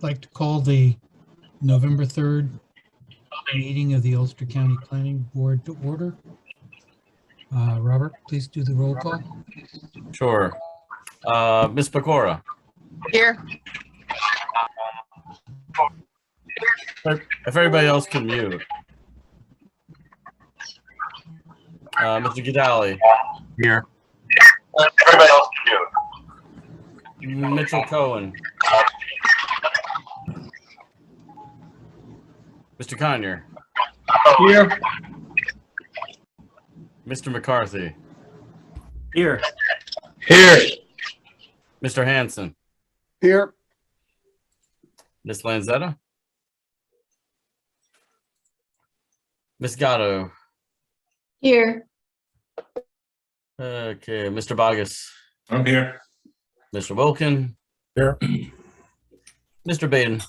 like to call the November 3rd meeting of the Ulster County Planning Board to order. Robert, please do the roll call. Sure. Ms. Pecora. Here. If everybody else can mute. Mr. Gidali. Here. Everybody else can mute. Mitchell Cohen. Mr. Conyer. Here. Mr. McCarthy. Here. Here. Mr. Hanson. Here. Ms. Lanzetta. Ms. Gatto. Here. Okay, Mr. Bogus. I'm here. Mr. Wilkin. Here. Mr. Baden.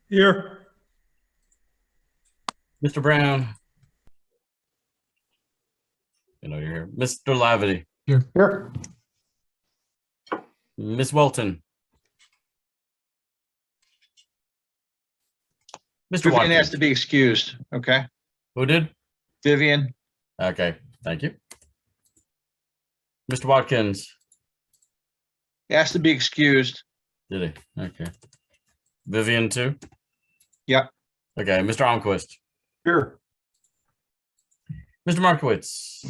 Here. Mr. Brown. You know you're here. Mr. Lavity. Here. Here. Ms. Welton. Mr. Vivian Watkins. has to be excused, okay? Who did? Vivian, Okay, thank you. Mr. Watkins. has to be excused. Did he? Okay. Vivian too? Yep. Okay, Mr. Almquist. Here. Mr. Markowitz.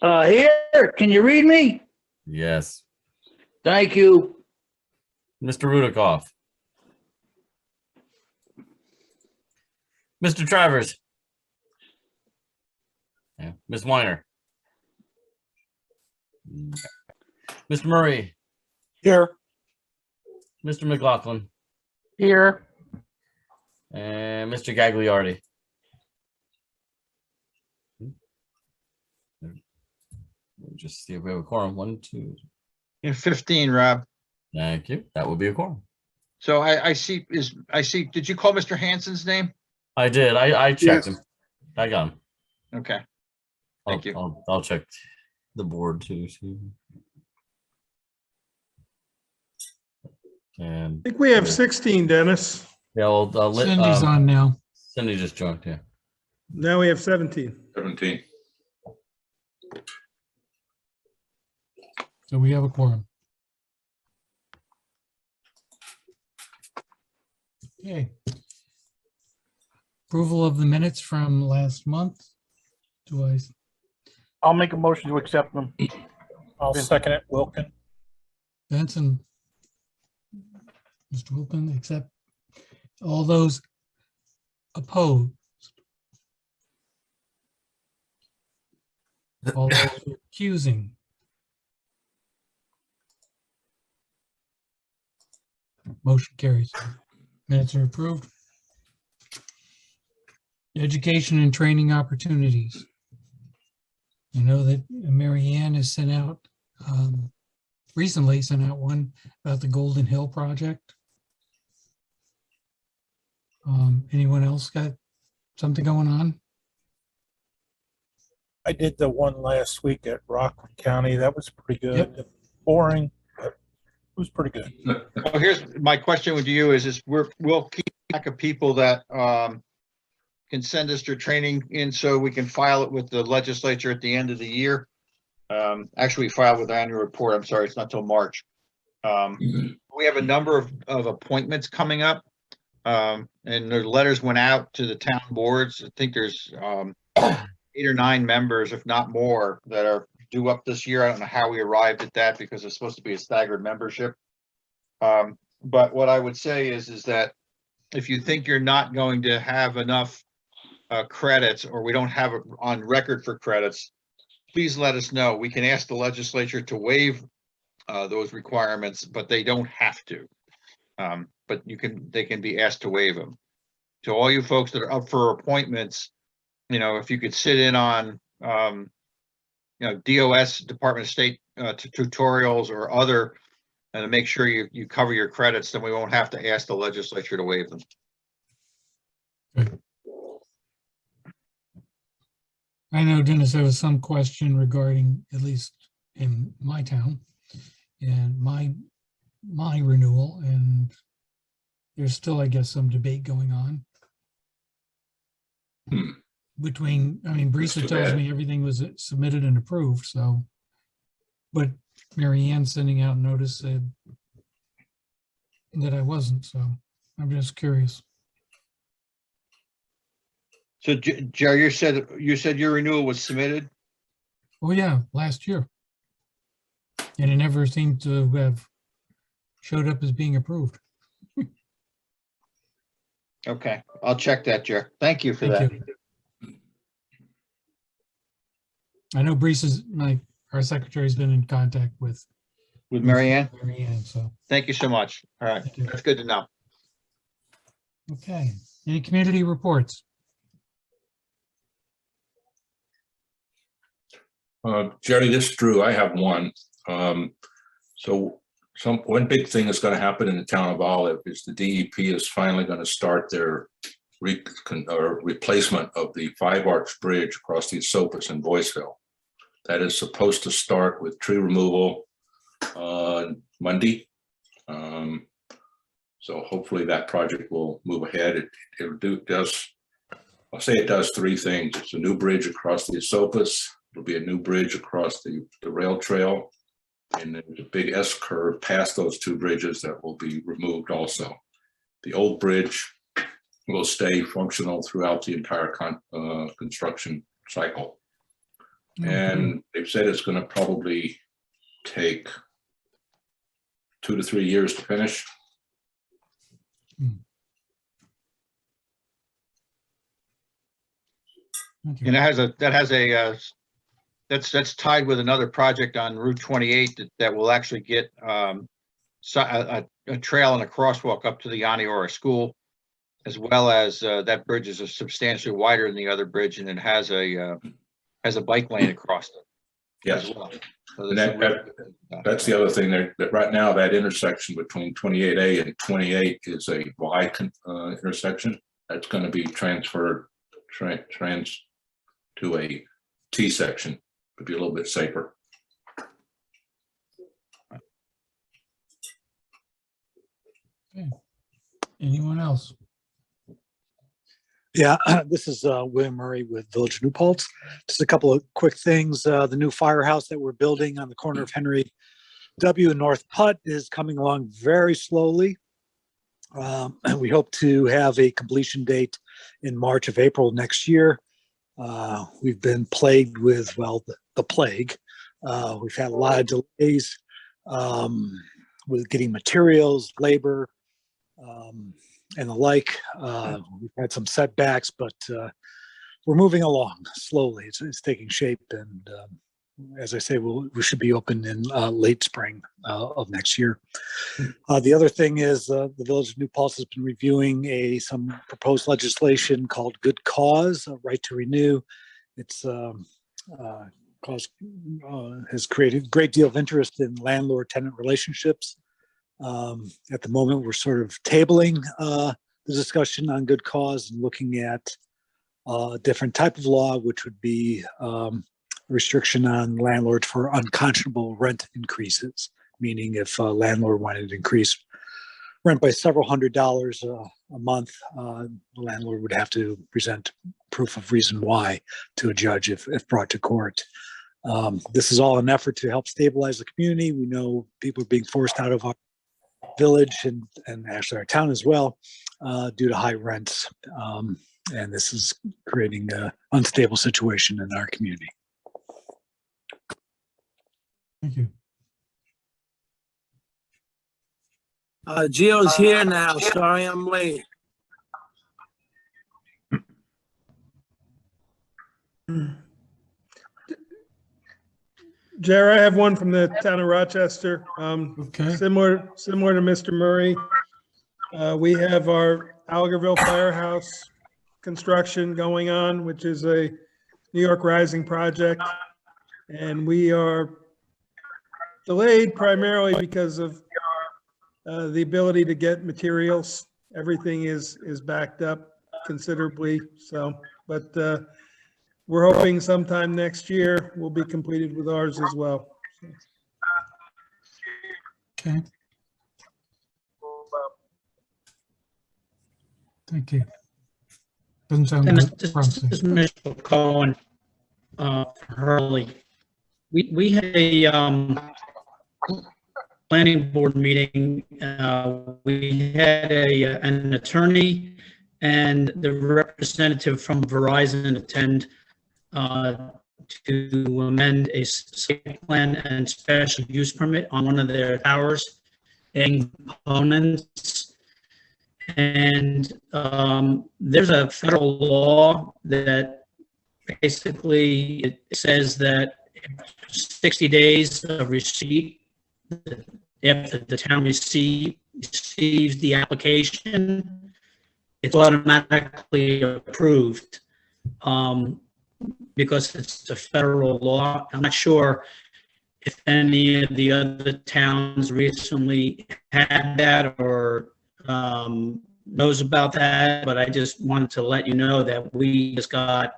Here, can you read me? Yes. Thank you. Mr. Rudikoff. Mr. Travers. Yeah. Ms. Weiner. Mr. Murray. Here. Mr. McLaughlin. Here. And Mr. Gagliardi. We'll just see if we have a quorum. 1, 2. 15, Rob. Thank you. That will be a quorum. So I see, did you call Mr. Hanson's name? I did. I checked Yes. him. I got him. Okay, Thank you. I'll check the board too. See. And I think we have 16, Dennis. yeah, I'll let Cindy's on now. Cindy just joined. Yeah. Now we have 17. 17. So we have a quorum. Okay. Approval of the minutes from last month. I'll make a motion to accept them. I'll second it, Wilkin. Benson. Mr. Wilkin, accept. All those opposed? All those accusing? Motion carries. Minutes are approved. Education and training opportunities. I know that Mary Ann has sent out, recently sent out one about the Golden Hill project. Anyone else got something going on? I did the one last week at Rockland County. That was pretty good. Yep. Boring, but it was pretty good. Well, here's my question with you is we'll keep track of people that can send us their training in so we can file it with the legislature at the end of the year. Actually file with the annual report. I'm sorry, it's not till March. We have a number of appointments coming up. And the letters went out to the town boards. I think there's 8 or 9 members, if not more, that are due up this year. I don't know how we arrived at that because it's supposed to be a staggered membership. But what I would say is that if you think you're not going to have enough credits, or we don't have it on record for credits, please let us know. We can ask the legislature to waive those requirements, but they don't have to. But they can be asked to waive them. To all you folks that are up for appointments, you know, if you could sit in on, you know, DOS, Department of State tutorials or other, and to make sure you cover your credits, then we won't have to ask the legislature to waive them. I know, Dennis, there was some question regarding, at least in my town, and my renewal, and there's still, I guess, some debate going on. Between, I mean, Brisa too tells bad. me everything was submitted and approved, so. But Mary Ann sending out notice said that I wasn't, so I'm just curious. So Jerry, you said your renewal was submitted? Oh, yeah, last year. And it never seemed to have showed up as being approved. Okay, I'll check that, Jerry. Thank you for Thank that. you. I know Bree's our secretary's been in contact with With Mary Ann? Mary Ann, so, Thank you so much. All right, thank you. that's good to know. Okay. Any community reports? Jerry, this is Drew. I have one. So one big thing that's going to happen in the town of Olive is the DEP is finally going to start their replacement of the 5-arch bridge across the Esopus in Boyceville. That is supposed to start with tree removal on Monday. So hopefully that project will move ahead. I'll say it does 3 things. It's a new bridge across the Esopus. It'll be a new bridge across the rail trail. And there's a big S curve past those 2 bridges that will be removed also. The old bridge will stay functional throughout the entire construction cycle. And they've said it's going to probably take 2 to 3 years to finish. Thank you. And that's tied with another project on Route 28 that will actually get a trail and a crosswalk up to the Aniora School, as well as that bridge is substantially wider than the other bridge, and it has a bike lane across it. Yes. As well. So And there's some really good things about that's the other thing there, that right now that intersection between 28A and 28 is a Y intersection. That's going to be transferred to a T section to be a little bit safer. Okay. Anyone else? Yeah, this is William Murray with Village of New Paltz. Just a couple of quick things. The new firehouse that we're building on the corner of Henry W. and North Putt is coming along very slowly. We hope to have a completion date in March of April next year. We've been plagued with, well, the plague. We've had a lot of delays with getting materials, labor, and the like. We've had some setbacks, but we're moving along slowly. It's taking shape, and as I say, we should be open in late spring of next year. The other thing is the Village of New Paltz has been reviewing some proposed legislation called Good Cause, a right to renew. It's has created a great deal of interest in landlord-tenant relationships. At the moment, we're sort of tabling the discussion on good cause and looking at a different type of law, which would be restriction on landlords for unconscionable rent increases, meaning if a landlord wanted to increase rent by several $100s a month, the landlord would have to present proof of reason why to a judge if brought to court. This is all an effort to help stabilize the community. We know people are being forced out of our village and actually our town as well due to high rents. And this is creating an unstable situation in our community. Thank you. Gio's here now. Sorry I'm late. Jerry, I have one from the town of Rochester. Okay. Similar to Mr. Murray. We have our Algerville Firehouse construction going on, which is a New York Rising project. And we are delayed primarily because of the ability to get materials. Everything is backed up considerably. So, but we're hoping sometime next year we'll be completed with ours as well. Okay. Thank you. Doesn't sound Dennis, good. this promising. is Mr. Cohen, Hurley. We had a, planning board meeting. We had an attorney and the representative from Verizon attend, to amend a site plan and special use permit on one of their towers and components. And there's a federal law that basically it says that 60 days of receipt, after the town receives the application, it's automatically approved. Because it's a federal law. I'm not sure if any of the other towns recently had that or knows about that, but I just wanted to let you know that we just got,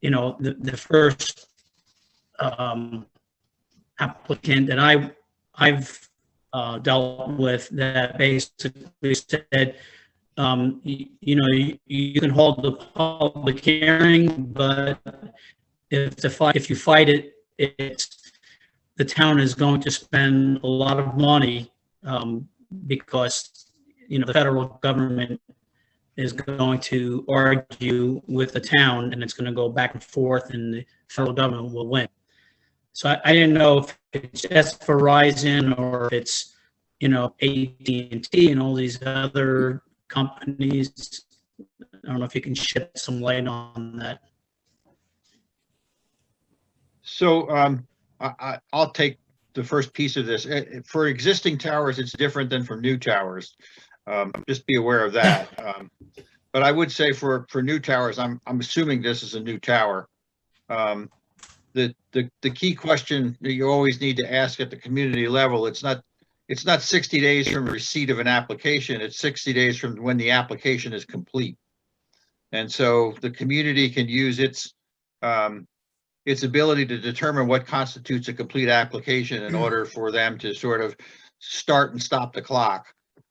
the first applicant that I've dealt with that basically said, you can hold the public hearing, but if you fight it, the town is going to spend a lot of money because the federal government is going to argue with the town, and it's going to go back and forth, and the federal government will win. So I didn't know if it's just Verizon or if it's AT&T and all these other companies. I don't know if you can shed some light on that. So I'll take the first piece of this. For existing towers, it's different than for new towers. Just be aware of that. But I would say for new towers, I'm assuming this is a new tower. The key question that you always need to ask at the community level, it's not 60 days from receipt of an application. It's 60 days from when the application is complete. And so the community can use its ability to determine what constitutes a complete application in order for them to sort of start and stop the clock.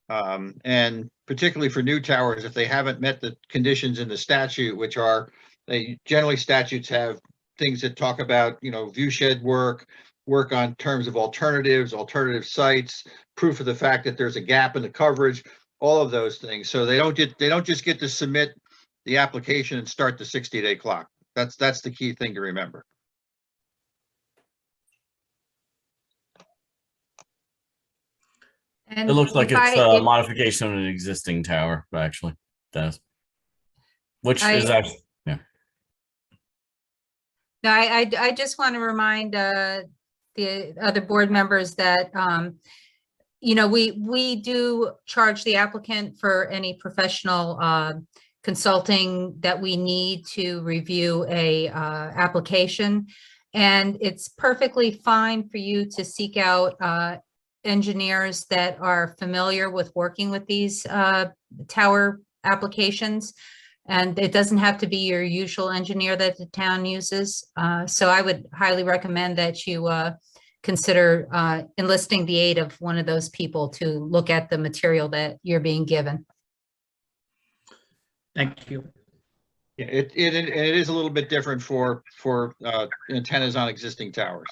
And particularly for new towers, if they haven't met the conditions in the statute, which are, generally statutes have things that talk about, view shed work on terms of alternatives, alternative sites, proof of the fact that there's a gap in the coverage, all of those things. So they don't just get to submit the application and start the 60-day clock. That's the key thing to remember. And It looks like if it's I- a modification of an existing tower, actually, Dennis. Which is I- actually, yeah. No, I just want to remind the other board members that, we do charge the applicant for any professional consulting that we need to review a application. And it's perfectly fine for you to seek out engineers that are familiar with working with these tower applications. And it doesn't have to be your usual engineer that the town uses. So I would highly recommend that you consider enlisting the aid of one of those people to look at the material that you're being given. Thank you. Yeah, it is a little bit different for antennas on existing towers,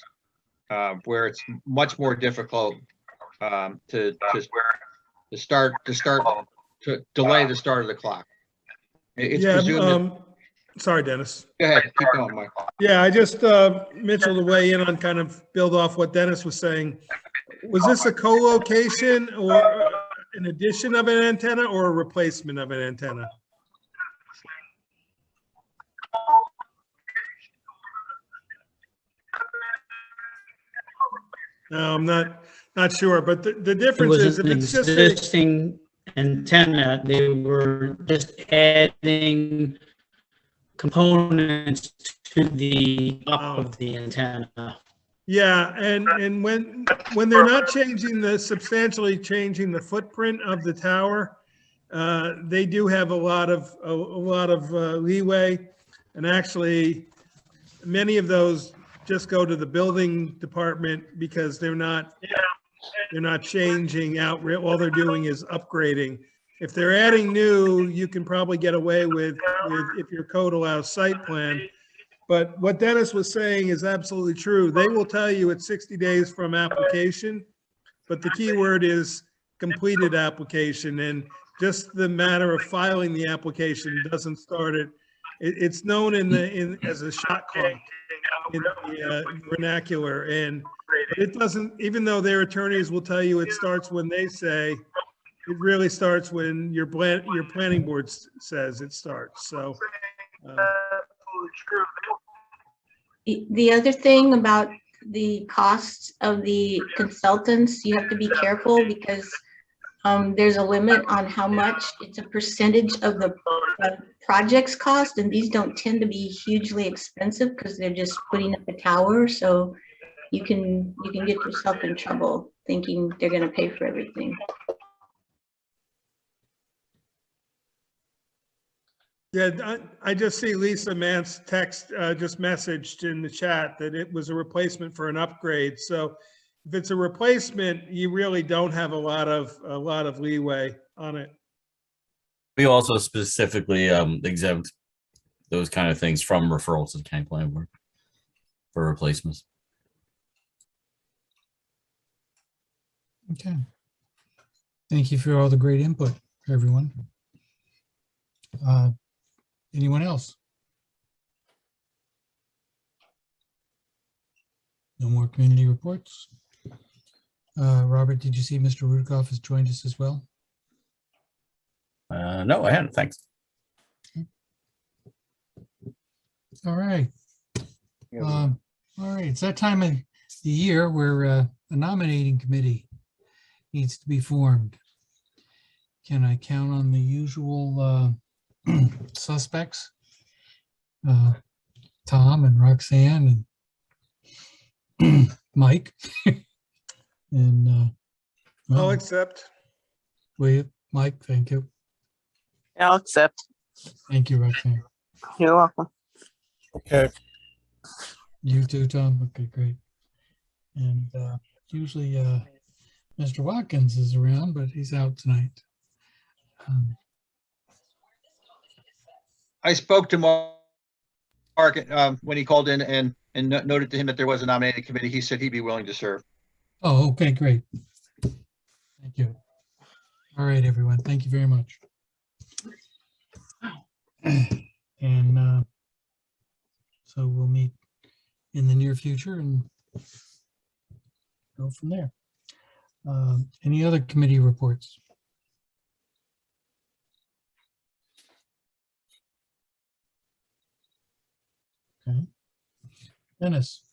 where it's much more difficult to delay the start of the clock. It's presumed. Sorry, Dennis. Go ahead, keep going, Mike. Yeah, I just, Mitchell, to weigh in on kind of build off what Dennis was saying. Was this a co-location or an addition of an antenna or a replacement of an antenna? No, I'm not sure, but the It difference was is if an it's just a, existing antenna. They were just adding components to the top of the antenna. yeah, and when they're not substantially changing the footprint of the tower, they do have a lot of leeway, and actually many of those just go to the building department because they're not changing out. All they're doing is upgrading. If they're adding new, you can probably get away with if your code allows site plan. But what Dennis was saying is absolutely true. They will tell you it's 60 days from application, but the key word is completed application, and just the matter of filing the application doesn't start it. It's known as a shot clock in the vernacular, and it doesn't, even though their attorneys will tell you it starts when they say, it really starts when your planning board says it starts. So The other thing about the costs of the consultants, you have to be careful because there's a limit on how much. It's a percentage of the project's cost, and these don't tend to be hugely expensive because they're just putting up a tower. So you can get yourself in trouble thinking they're going to pay for everything. yeah, I just see Lisa Mance text just messaged in the chat that it was a replacement for an upgrade. So if it's a replacement, you really don't have a lot of leeway on it. We also specifically exempt those kind of things from referrals to the county planning board for replacements. Okay. Thank you for all the great input, everyone. Anyone else? No more community reports. Robert, did you see Mr. Rudokoff has joined us as well? No, I hadn't. Thanks. All right. All right. It's that time of the year where a nominating committee needs to be formed. Can I count on the usual suspects? Tom and Roxanne and Mike. And I'll well, accept. will you, Mike? Thank you. I'll accept. Thank you, Roxanne. You're welcome. Okay. You too, Tom. Okay, great. And usually Mr. Watkins is around, but he's out tonight. I spoke to Mark when he called in and noted to him that there was a nominating committee. He said he'd be willing to serve. Oh, okay, great. Thank you. All right, everyone. Thank you very much. And so we'll meet in the near future and go from there. Any other committee reports? Okay. Dennis,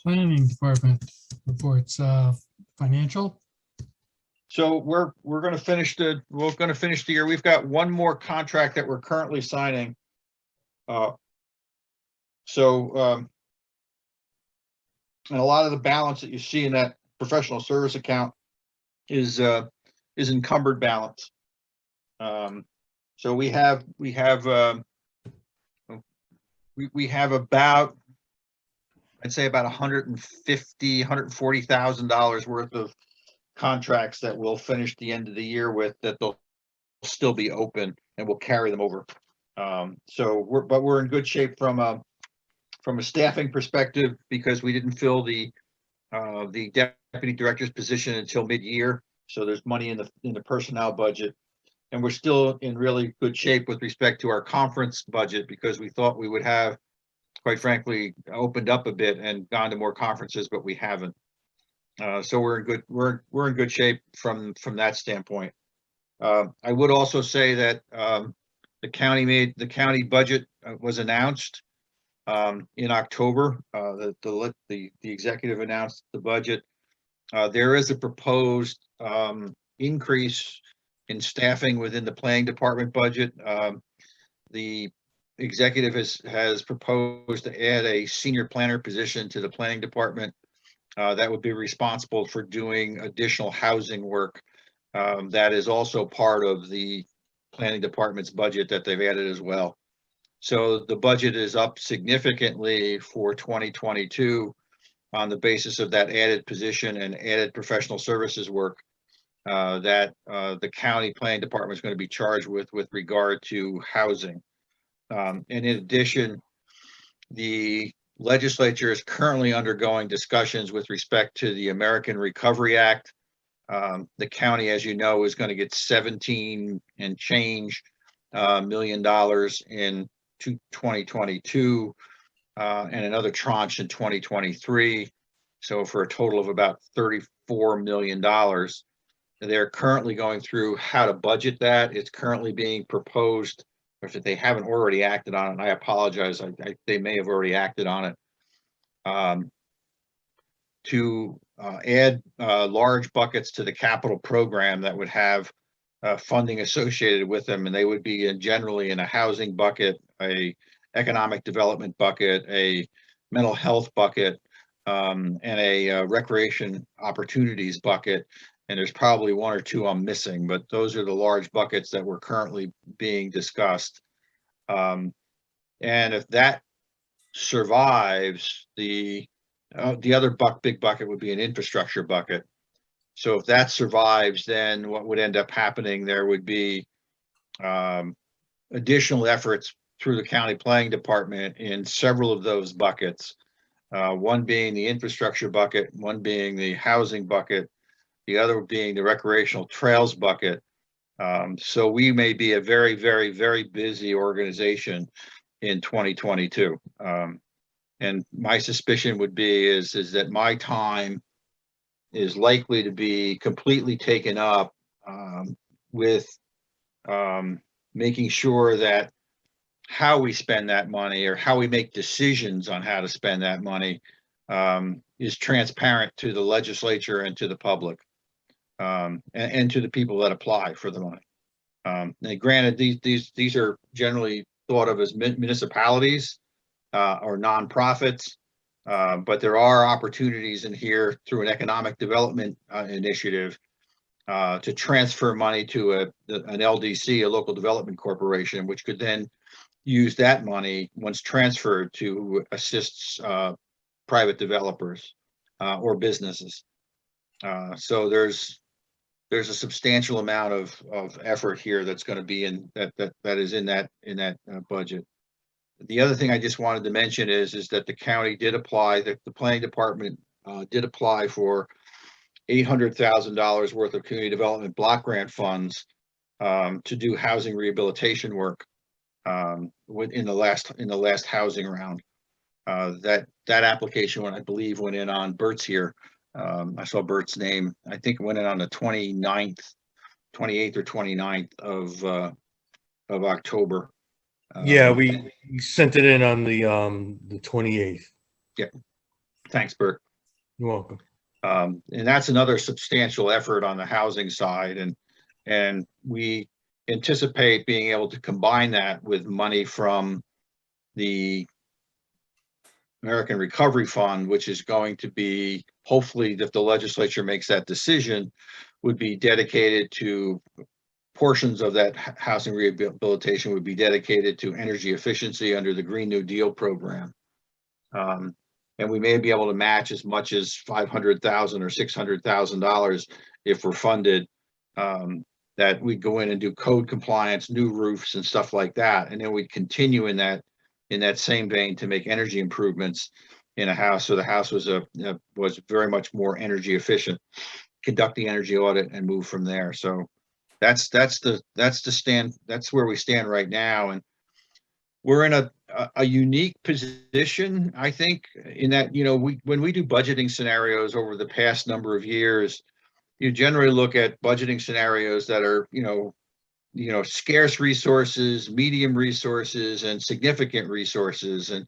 planning department reports, financial. So we're going to finish the year. We've got one more contract that we're currently signing. And a lot of the balance that you see in that professional service account is encumbered balance. So we have about, I'd say about $140,000 worth of contracts that we'll finish the end of the year with, that they'll still be open and we'll carry them over. So we're in good shape from a staffing perspective, because we didn't fill the deputy director's position until mid-year. So there's money in the personnel budget, and we're still in really good shape with respect to our conference budget, because we thought we would have, quite frankly, opened up a bit and gone to more conferences, but we haven't. So we're in good shape from that standpoint. I would also say that the county budget was announced in October. The executive announced the budget. There is a proposed increase in staffing within the planning department budget. The executive has proposed to add a senior planner position to the planning department that would be responsible for doing additional housing work. That is also part of the planning department's budget that they've added as well. So the budget is up significantly for 2022 on the basis of that added position and added professional services work. that the county planning department is going to be charged with regard to housing. And in addition, the legislature is currently undergoing discussions with respect to the American Recovery Act. The county, as you know, is going to get 17 and change $million in 2022 and another tranche in 2023. So for a total of about $34 million. They're currently going through how to budget that. It's currently being proposed, or if they haven't already acted on it, I apologize. They may have already acted on it. To add large buckets to the capital program that would have funding associated with them, and they would be generally in a housing bucket, a economic development bucket, a mental health bucket, and a recreation opportunities bucket. And there's probably one or two I'm missing, but those are the large buckets that were currently being discussed. And if that survives, the other big bucket would be an infrastructure bucket. So if that survives, then what would end up happening there would be additional efforts through the county planning department in several of those buckets. One being the infrastructure bucket, one being the housing bucket, the other being the recreational trails bucket. So we may be a very, very, very busy organization in 2022. And my suspicion would be is that my time is likely to be completely taken up with making sure that how we spend that money or how we make decisions on how to spend that money is transparent to the legislature and to the public and to the people that apply for the money. And granted, these are generally thought of as municipalities or nonprofits, but there are opportunities in here through an economic development initiative to transfer money to an LDC, a local development corporation, which could then use that money once transferred to assist private developers or businesses. So there's a substantial amount of effort here that's going to be in that is in that budget. The other thing I just wanted to mention is that the county did apply, the planning department did apply for $800,000 worth of community development block grant funds to do housing rehabilitation work in the last housing round. That application, I believe, went in on Bert's here. I saw Bert's name. I think it went in on the 28th or 29th of October. Yeah, we sent it in on the 28th. Yeah. Thanks, Bert. You're welcome. And that's another substantial effort on the housing side. And we anticipate being able to combine that with money from the American Recovery Fund, which is going to be, hopefully, if the legislature makes that decision, would be dedicated to portions of that housing rehabilitation would be dedicated to energy efficiency under the Green New Deal program. And we may be able to match as much as $500,000 or $600,000 if we're funded, that we go in and do code compliance, new roofs and stuff like that. And then we continue in that same vein to make energy improvements in a house. So the house was very much more energy efficient, conduct the energy audit and move from there. So that's where we stand right now. And we're in a unique position, I think, in that, when we do budgeting scenarios over the past number of years, you generally look at budgeting scenarios that are, scarce resources, medium resources, and significant resources. And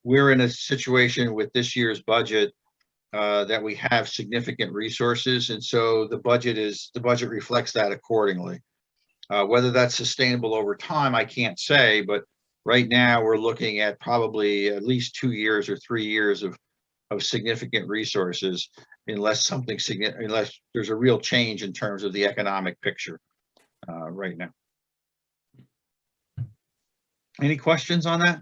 we're in a situation with this year's budget that we have significant resources. And so the budget reflects that accordingly. Whether that's sustainable over time, I can't say, but right now we're looking at probably at least 2 years or 3 years of significant resources, unless there's a real change in terms of the economic picture right now. Any questions on that?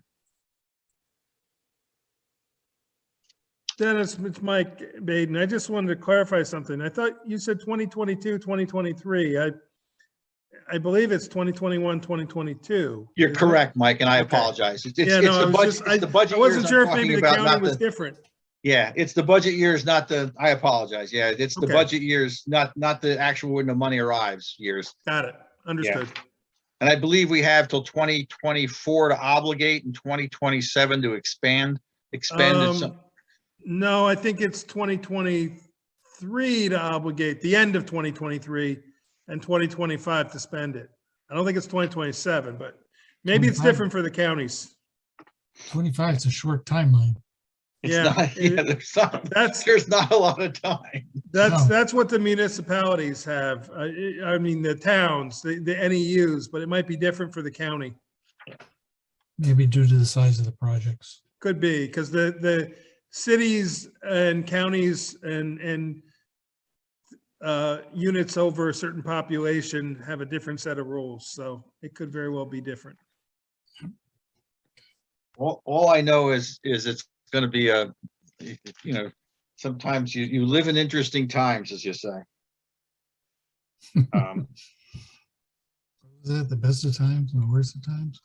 Dennis, it's Mike Baden. I just wanted to clarify something. I thought you said 2022, 2023. I believe it's 2021, 2022. You're Is that- correct, Mike, and I Okay. apologize. It's Yeah, it's no, I the was budget, just, it's the budget I years wasn't I'm sure if maybe talking the about, county not was the, different. yeah, it's the budget years, not the, I apologize. Yeah, it's the Okay. budget years, not the actual when the money arrives years. Got it. Understood. And I believe we have till 2024 to obligate and 2027 to expend. It's some- No, I think it's 2023 to obligate, the end of 2023 and 2025 to spend it. I don't think it's 2027, but maybe it's 25. different for the counties. 25 is a short timeline. It's Yeah, not, yeah, That's, there's not a lot of time. No. that's what the municipalities have. I mean, the towns, the NEUs, but it might be different for the county. Maybe due to the size of the projects. Could be, because the cities and counties and units over a certain population have a different set of rules, so it could very well be different. All I know is it's gonna be a, you know, sometimes you live in interesting times, as you say. Is that the best of times and the worst of times?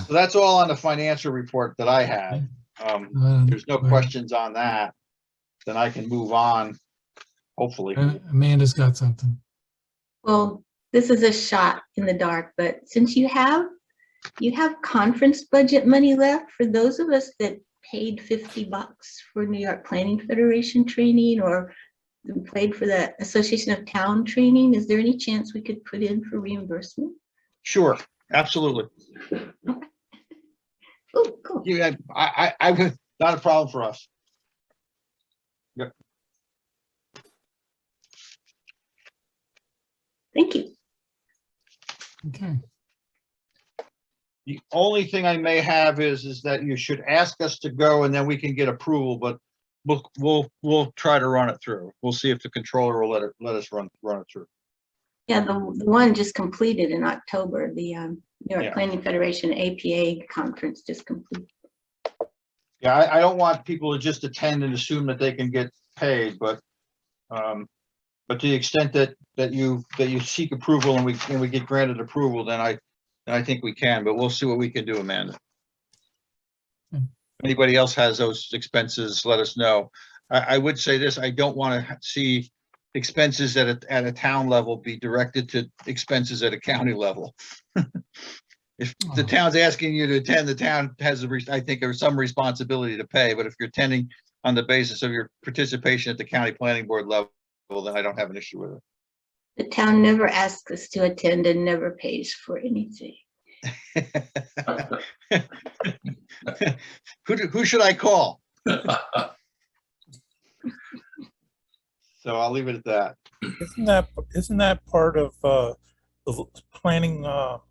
So that's all on the financial report that I had. There's no questions on that. Then I can move on, hopefully. Amanda's got something. Well, this is a shot in the dark, but since you have conference budget money left for those of us that paid $50 for New York Planning Federation training or paid for the Association of Town training, is there any chance we could put in for reimbursement? Sure, absolutely. Oh, cool. Yeah, I would, not a problem for us. Yep. Thank you. Okay. The only thing I may have is that you should ask us to go and then we can get approval, but we'll try to run it through. We'll see if the controller will let us run it through. Yeah, the one just completed in October, the New York Yeah. Planning Federation APA conference just completed. Yeah, I don't want people to just attend and assume that they can get paid, but to the extent that you seek approval and we get granted approval, then I think we can, but we'll see what we can do, Amanda. Okay. Anybody else has those expenses, let us know. I would say this, I don't want to see expenses at a town level be directed to expenses at a county level. If the town's asking you to attend, the town has, I think, some responsibility to pay, but if you're attending on the basis of your participation at the county planning board level, then I don't have an issue with it. The town never asks us to attend and never pays for anything. Who should I call? So I'll leave it at that. Isn't that part of the planning law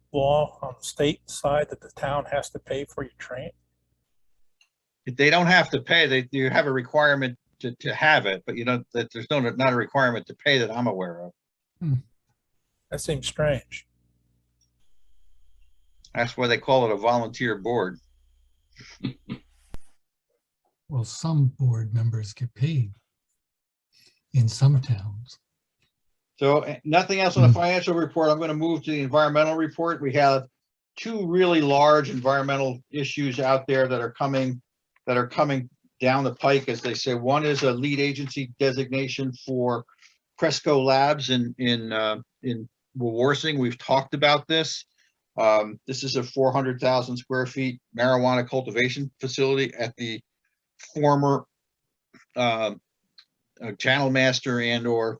on the state side that the town has to pay for your training? They don't have to pay. You have a requirement to have it, but you know that there's not a requirement to pay that I'm aware of. That seems strange. That's why they call it a volunteer board. Well, some board members get paid in some towns. So nothing else on the financial report. I'm going to move to the environmental report. We have two really large environmental issues out there that are coming down the pike, as they say. One is a lead agency designation for Cresco Labs in Warsing. We've talked about this. This is a 400,000 square feet marijuana cultivation facility at the former channel master and or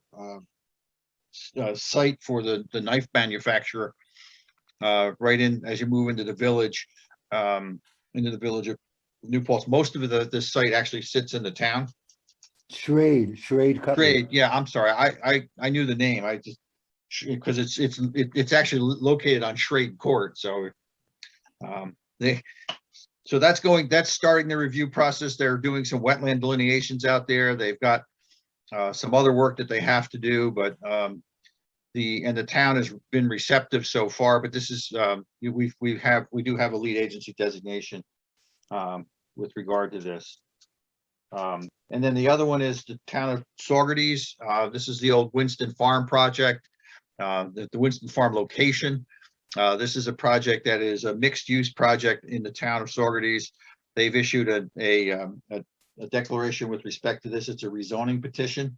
site for the knife manufacturer, right in as you move into the village of New Paltz. Most of this site actually sits in the town. Schrade Cutlery. Yeah, I'm sorry. I knew the name. I just, because it's actually located on Schrade Court. So that's starting the review process. They're doing some wetland delineations out there. They've got some other work that they have to do, but the town has been receptive so far. But this is we do have a lead agency designation with regard to this. And then the other one is the town of Saugerties. This is the old Winston Farm project, the Winston Farm location. This is a project that is a mixed-use project in the town of Saugerties. They've issued a declaration with respect to this. It's a rezoning petition.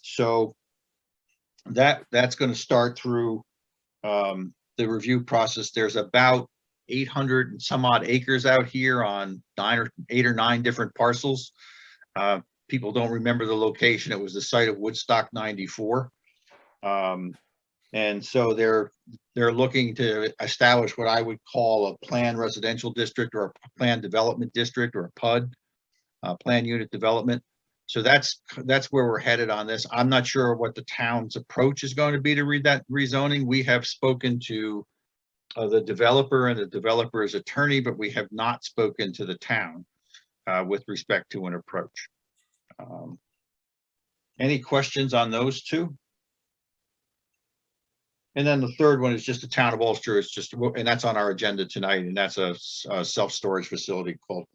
So that's going to start through the review process. There's about 800 and some odd acres out here on 8 or 9 different parcels. People don't remember the location. It was the site of Woodstock 94. And so they're looking to establish what I would call a planned residential district or a planned development district or a PUD, planned unit development. So that's where we're headed on this. I'm not sure what the town's approach is going to be to read that rezoning. We have spoken to the developer and the developer's attorney, but we have not spoken to the town with respect to an approach. Any questions on those two? And then the third one is just the town of Ulster. It's just, and that's on our agenda tonight, and that's a self-storage facility called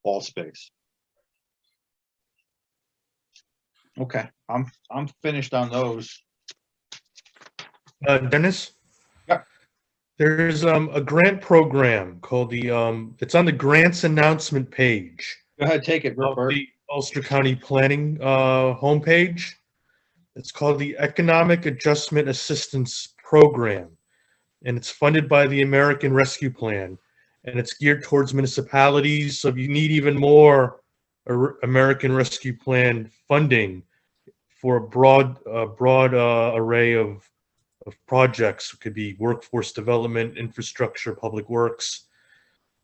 Allspace. Okay, I'm finished on those. Dennis? Yeah. There's a grant program called it's on the grants announcement page Go ahead, take it, of Bert. the Ulster County Planning homepage. It's called the Economic Adjustment Assistance Program, and it's funded by the American Rescue Plan, and it's geared towards municipalities. So if you need even more American Rescue Plan funding for a broad array of projects, it could be workforce development, infrastructure, public works.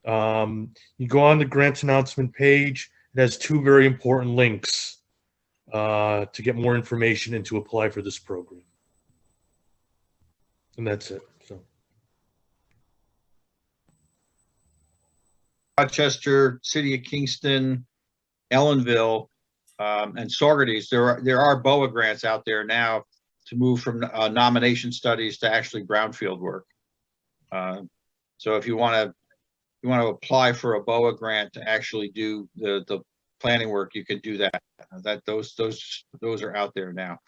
You go on the grant announcement page. It has 2 very important links to get more information and to apply for this program. And that's it. So Rochester, City of Kingston, Ellenville, and Saugerties. There are BOA grants out there now to move from nomination studies to actually brownfield work. So if you want to apply for a BOA grant to actually do the planning work, you can do that. Those are out there now.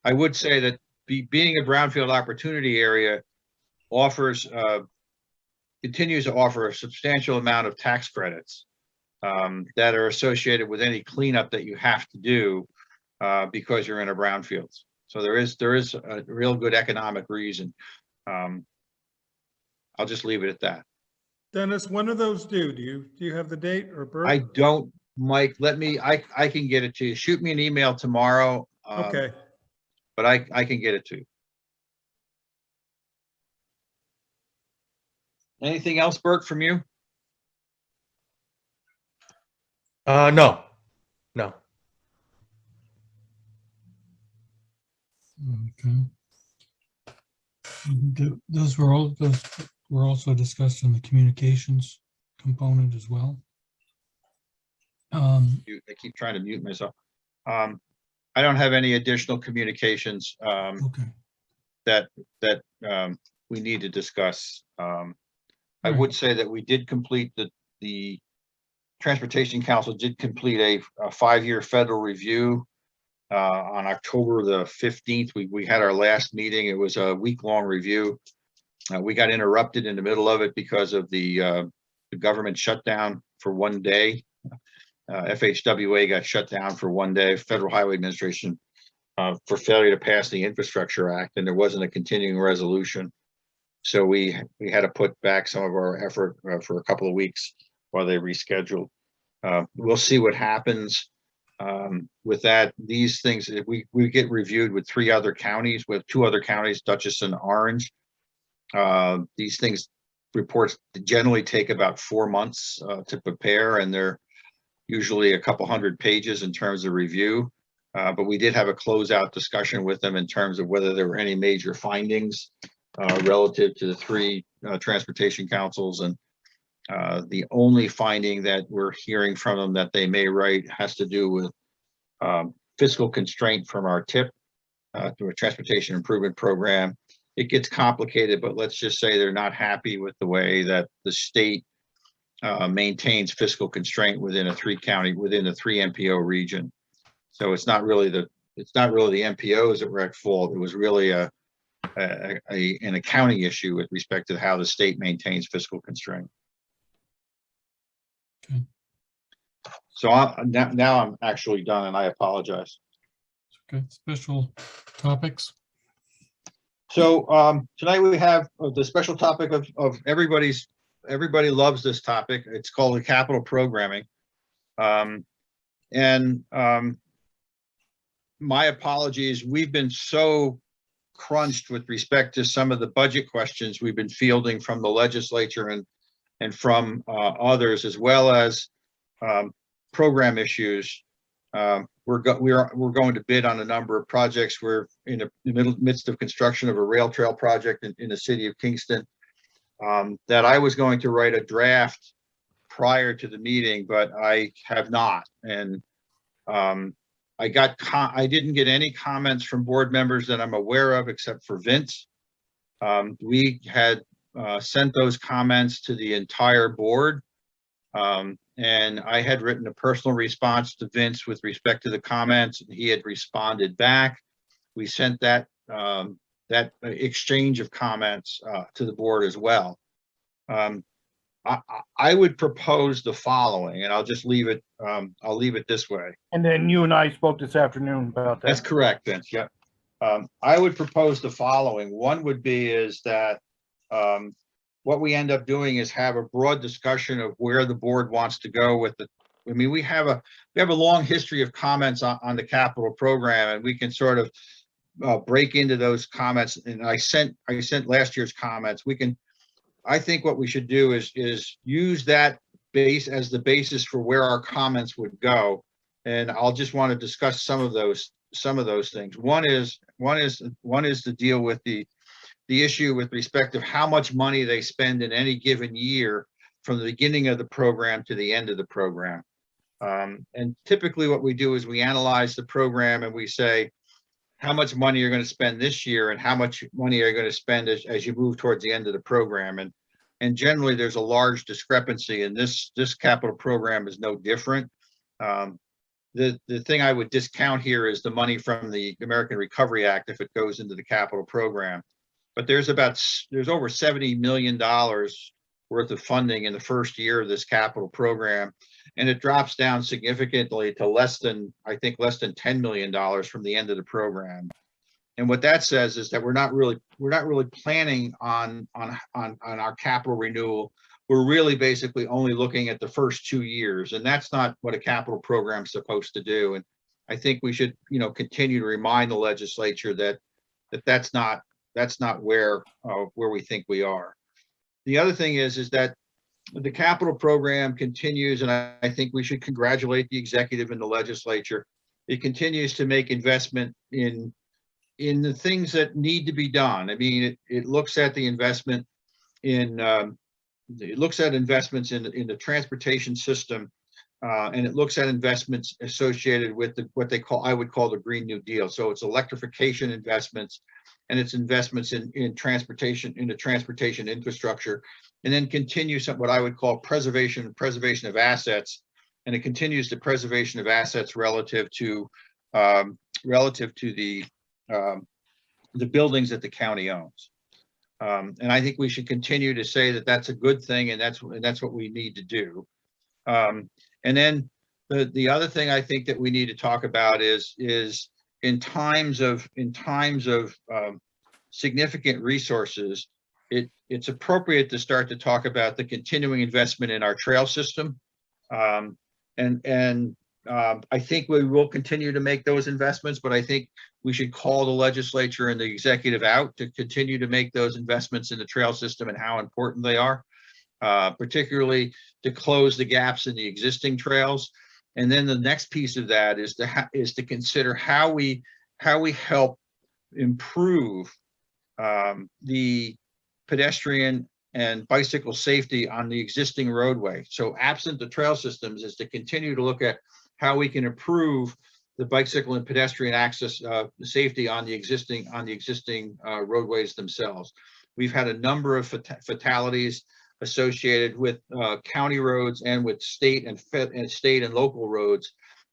I would say that being a brownfield opportunity area continues to offer a substantial amount of tax credits that are associated with any cleanup that you have to do because you're in a brownfield. So there is a real good economic reason. I'll just leave it at that. Dennis, when are those due? Do you have the date, or Bert? I don't, Mike. I can get it to you. Shoot me an email tomorrow. Okay. But I can get it to you. Anything else, Bert, from you? no. Okay. Those were also discussed in the communications component as well. I keep trying to mute myself. I don't have any additional communications Okay. that we need to discuss. I would say that we did complete the Transportation Council did complete a 5-year federal review on October the 15th. We had our last meeting. It was a week-long review. We got interrupted in the middle of it because of the government shutdown for one day. FHWA got shut down for one day, Federal Highway Administration, for failure to pass the Infrastructure Act, and there wasn't a continuing resolution. So we had to put back some of our effort for a couple of weeks while they rescheduled. We'll see what happens with that. These things, we get reviewed with 3 other counties, with 2 other counties, Dutchess and Orange. These reports generally take about 4 months to prepare, and they're usually a couple hundred pages in terms of review. But we did have a closeout discussion with them in terms of whether there were any major findings relative to the 3 transportation councils. And the only finding that we're hearing from them that they may write has to do with fiscal constraint from our TIP to a transportation improvement program. It gets complicated, but let's just say they're not happy with the way that the state maintains fiscal constraint within a within the 3 MPO region. So it's not really the MPOs that were at fault. It was really an accounting issue with respect to how the state maintains fiscal constraint. Okay. So now I'm actually done, and I apologize. Okay, special topics. So tonight we have the special topic of everybody loves this topic. It's called the capital programming. My apologies. We've been so crunched with respect to some of the budget questions we've been fielding from the legislature and from others, as well as program issues. We're going to bid on a number of projects. We're in the midst of construction of a rail trail project in the city of Kingston that I was going to write a draft prior to the meeting, but I have not. And I didn't get any comments from board members that I'm aware of, except for Vince. We had sent those comments to the entire board. And I had written a personal response to Vince with respect to the comments, and he had responded back. We sent that exchange of comments to the board as well. I would propose the following, and I'll just leave it. I'll leave it this way. And then you and I spoke this afternoon about that. That's correct, Vince. Yeah. I would propose the following. One would be is that what we end up doing is have a broad discussion of where the board wants to go with it. I mean, we have a long history of comments on the capital program, and we can sort of break into those comments. And I sent last year's comments. I think what we should do is use that base as the basis for where our comments would go. And I'll just want to discuss some of those things. One is to deal with the issue with respect of how much money they spend in any given year from the beginning of the program to the end of the program. And typically what we do is we analyze the program and we say, how much money you're going to spend this year and how much money are you going to spend as you move towards the end of the program. And generally there's a large discrepancy, and this capital program is no different. The thing I would discount here is the money from the American Recovery Act if it goes into the capital program. But there's over $70 million worth of funding in the first year of this capital program, and it drops down significantly to less than $10 million from the end of the program. And what that says is that we're not really planning on our capital renewal. We're really basically only looking at the first 2 years, and that's not what a capital program is supposed to do. And I think we should, continue to remind the legislature that that's not where we think we are. The other thing is that the capital program continues, and I think we should congratulate the executive and the legislature. It continues to make investment in the things that need to be done. I mean, it looks at the investment in investments in the transportation system, and it looks at investments associated with what I would call the Green New Deal. So it's electrification investments, and it's investments in transportation, in the transportation infrastructure, and then continues what I would call preservation of assets. And it continues the preservation of assets relative to the buildings that the county owns. And I think we should continue to say that that's a good thing, and that's what we need to do. And then the other thing I think that we need to talk about is in times of significant resources, it's appropriate to start to talk about the continuing investment in our trail system. I think we will continue to make those investments, but I think we should call the legislature and the executive out to continue to make those investments in the trail system and how important they are, particularly to close the gaps in the existing trails. And then the next piece of that is to consider how we help improve the pedestrian and bicycle safety on the existing roadway. So absent the trail systems is to continue to look at how we can improve the bicycle and pedestrian access safety on the existing roadways themselves. We've had a number of fatalities associated with county roads and with state and local roads,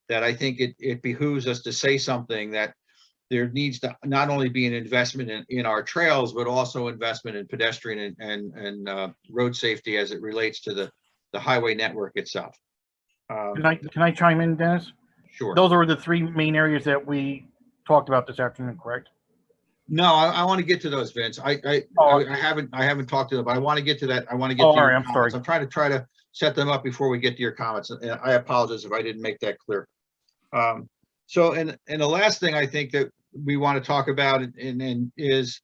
that I think it behooves us to say something, that there needs to not only be an investment in our trails, but also investment in pedestrian and road safety as it relates to the highway network itself. Can I chime in, Dennis? Sure. Those are the three main areas that we talked about this afternoon, correct? No, I want to get to those, Vince. I haven't talked to them, but I want to get to that. I want to get to all your right, I'm comments. sorry. I'm trying to set them up before we get to your comments. And I apologize if I didn't make that clear. So, and the last thing I think that we want to talk about is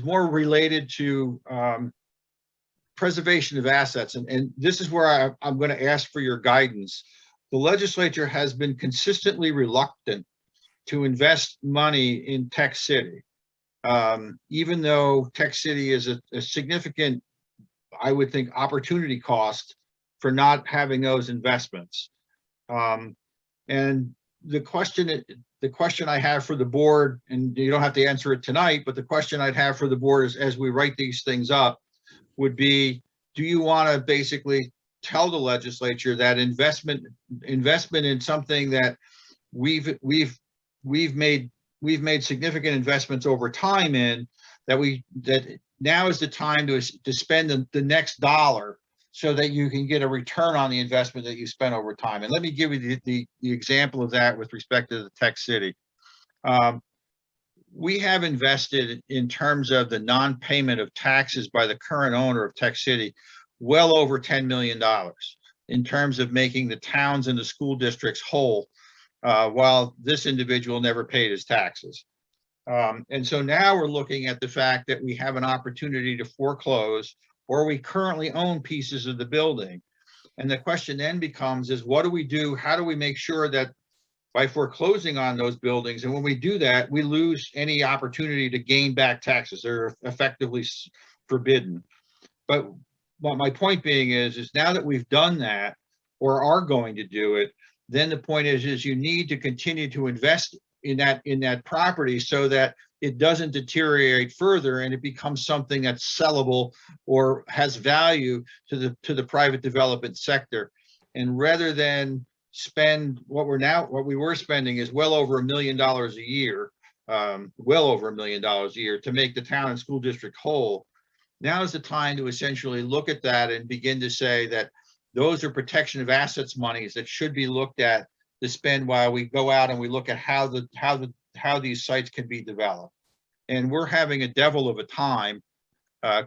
more related to preservation of assets. And this is where I'm going to ask for your guidance. The legislature has been consistently reluctant to invest money in Tech City, even though Tech City is a significant, I would think, opportunity cost for not having those investments. And the question I have for the board, and you don't have to answer it tonight, but the question I'd have for the board is, as we write these things up, would be, do you want to basically tell the legislature that investment in something that we've made significant investments over time in, that now is the time to spend the next dollar so that you can get a return on the investment that you spent over time. And let me give you the example of that with respect to the Tech City. We have invested, in terms of the non-payment of taxes by the current owner of Tech City, well over $10 million in terms of making the towns and the school districts whole, while this individual never paid his taxes. And so now we're looking at the fact that we have an opportunity to foreclose, or we currently own pieces of the building. And the question then becomes is, what do we do? How do we make sure that by foreclosing on those buildings, and when we do that, we lose any opportunity to gain back taxes? They're effectively forbidden. But my point being is now that we've done that, or are going to do it, then the point is you need to continue to invest in that property so that it doesn't deteriorate further and it becomes something that's sellable or has value to the private development sector. And rather than spend what we were spending is well over $1 million a year, to make the town and school district whole. Now is the time to essentially look at that and begin to say that those are protection of assets monies that should be looked at to spend while we go out and we look at how these sites can be developed. And we're having a devil of a time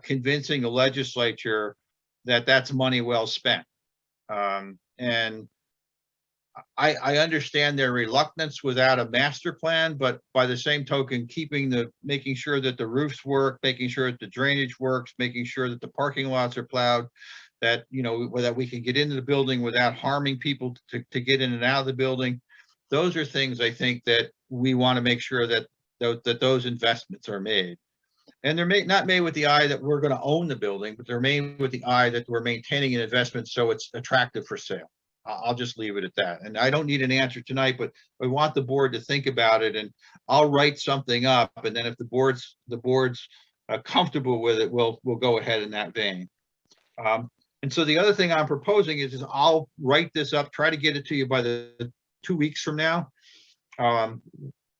convincing the legislature that that's money well spent. And I understand their reluctance without a master plan, but by the same token, making sure that the roofs work, making sure that the drainage works, making sure that the parking lots are plowed, that that we can get into the building without harming people to get in and out of the building. Those are things I think that we want to make sure that those investments are made. And they're not made with the eye that we're going to own the building, but they're made with the eye that we're maintaining an investment so it's attractive for sale. I'll just leave it at that. And I don't need an answer tonight, but I want the board to think about it, and I'll write something up. And then if the board's comfortable with it, we'll go ahead in that vein. And so the other thing I'm proposing is I'll write this up, try to get it to you by the 2 weeks from now.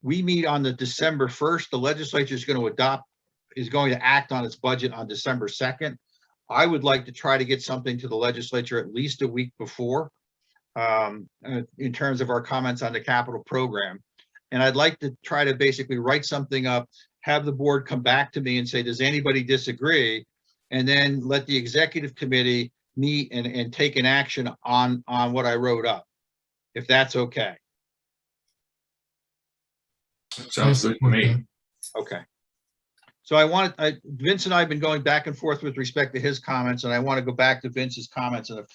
We meet on the December 1st. The legislature is going to act on its budget on December 2nd. I would like to try to get something to the legislature at least a week before, in terms of our comments on the capital program. And I'd like to try to basically write something up, have the board come back to me and say, does anybody disagree? And then let the executive committee meet and take an action on what I wrote up, if that's okay. Sounds good to me. Okay. So Vince and I have been going back and forth with respect to his comments, and I want to go back to Vince's comments. And if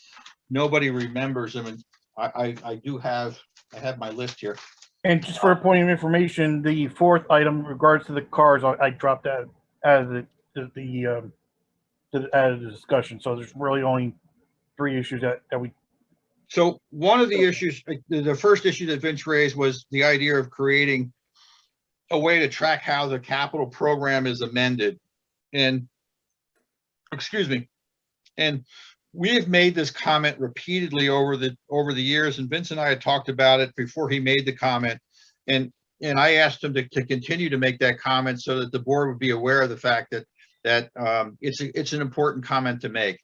nobody remembers them, and I have my list here. And just for a point of information, the fourth item in regards to the cars, I dropped that as the discussion. So there's really only three issues that we So one of the issues, the first issue that Vince raised was the idea of creating a way to track how the capital program is amended. And, excuse me, and we have made this comment repeatedly over the years, and Vince and I had talked about it before he made the comment. And I asked him to continue to make that comment so that the board would be aware of the fact that it's an important comment to make.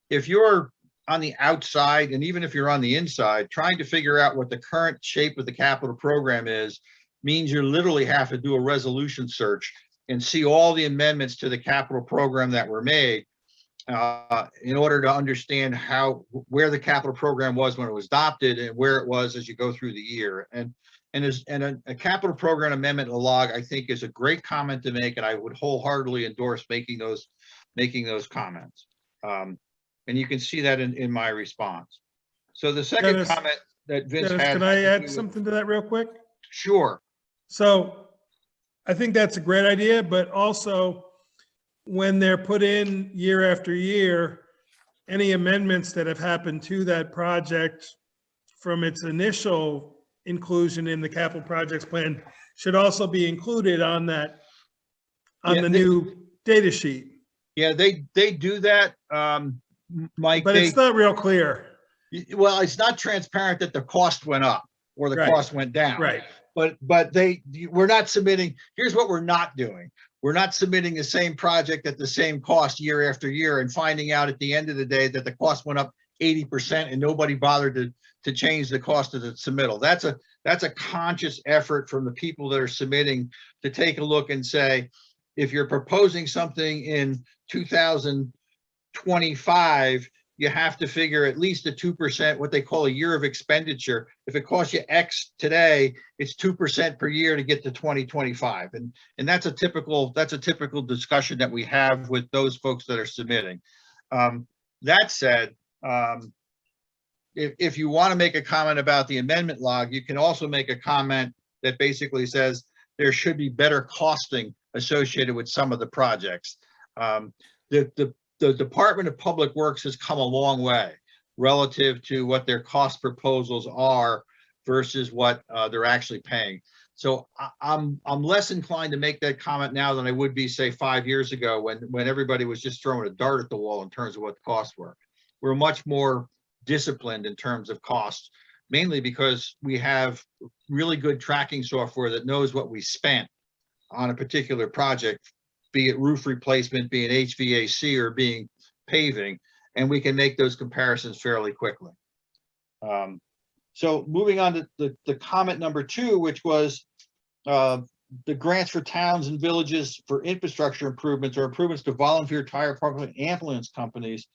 If you're on the outside, and even if you're on the inside, trying to figure out what the current shape of the capital program is, means you literally have to do a resolution search and see all the amendments to the capital program that were made in order to understand where the capital program was when it was adopted and where it was as you go through the year. And a capital program amendment log, I think, is a great comment to make, and I would wholeheartedly endorse making those comments. And you can see that in my response. So the second Dennis, comment that Vince Dennis, had. can I add something to that real quick? Sure. So I think that's a great idea, but also when they're put in year after year, any amendments that have happened to that project from its initial inclusion in the capital projects plan should also be included on that, on the new data sheet. Yeah, they do that, Mike. But it's not real clear. Well, it's not transparent that the cost went up or the cost went down. Right. But we're not submitting, here's what we're not doing. We're not submitting the same project at the same cost year after year and finding out at the end of the day that the cost went up 80% and nobody bothered to change the cost of the submittal. That's a conscious effort from the people that are submitting to take a look and say, if you're proposing something in 2025, you have to figure at least a 2%, what they call a year of expenditure. If it costs you X today, it's 2% per year to get to 2025. And that's a typical discussion that we have with those folks that are submitting. That said, if you want to make a comment about the amendment log, you can also make a comment that basically says there should be better costing associated with some of the projects. The Department of Public Works has come a long way relative to what their cost proposals are versus what they're actually paying. So I'm less inclined to make that comment now than I would be, say, 5 years ago when everybody was just throwing a dart at the wall in terms of what the costs were. We're much more disciplined in terms of costs, mainly because we have really good tracking software that knows what we spent on a particular project, be it roof replacement, be it HVAC, or being paving, and we can make those comparisons fairly quickly. So moving on to the comment number 2, which was the grants for towns and villages for infrastructure improvements or improvements to volunteer tire park ambulance companies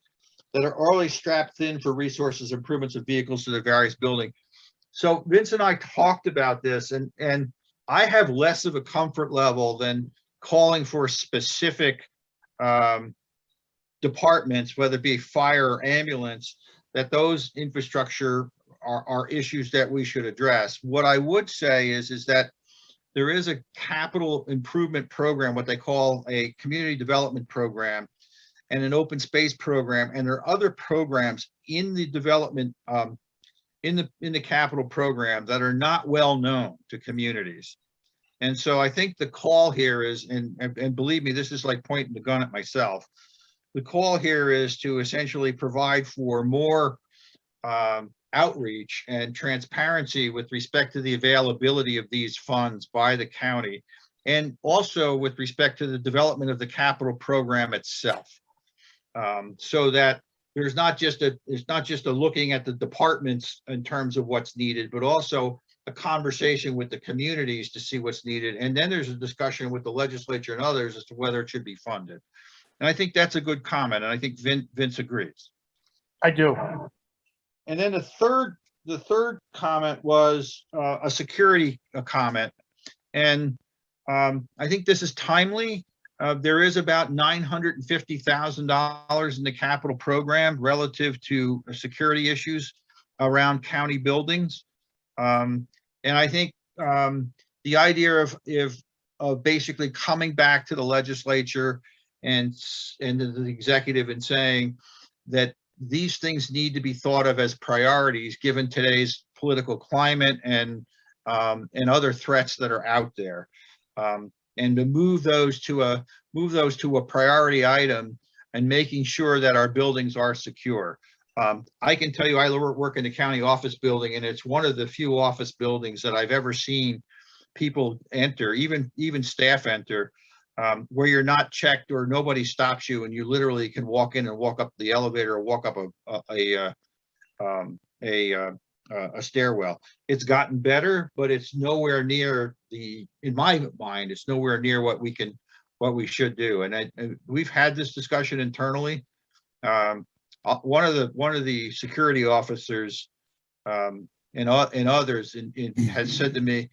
that are already strapped thin for resources, improvements of vehicles to their various buildings. So Vince and I talked about this, and I have less of a comfort level than calling for specific departments, whether it be fire or ambulance, that those infrastructure are issues that we should address. What I would say is that there is a capital improvement program, what they call a community development program, and an open space program, and there are other programs in the development in the capital program that are not well known to communities. And so I think the call here is, and believe me, this is like pointing the gun at myself. The call here is to essentially provide for more outreach and transparency with respect to the availability of these funds by the county, and also with respect to the development of the capital program itself, so that it's not just a looking at the departments in terms of what's needed, but also a conversation with the communities to see what's needed. And then there's a discussion with the legislature and others as to whether it should be funded. And I think that's a good comment. And I think Vince agrees. I do. And then the third comment was a security comment. And I think this is timely. There is about $950,000 in the capital program relative to security issues around county buildings. And I think the idea of basically coming back to the legislature and the executive and saying that these things need to be thought of as priorities given today's political climate and other threats that are out there. And to move those to a priority item and making sure that our buildings are secure. I can tell you, I work in the county office building, and it's one of the few office buildings that I've ever seen people enter, even staff enter, where you're not checked or nobody stops you, and you literally can walk in and walk up the elevator or walk up a stairwell. It's gotten better, but it's nowhere near in my mind, it's nowhere near what we should do. And we've had this discussion internally. One of the security officers and others has said to me,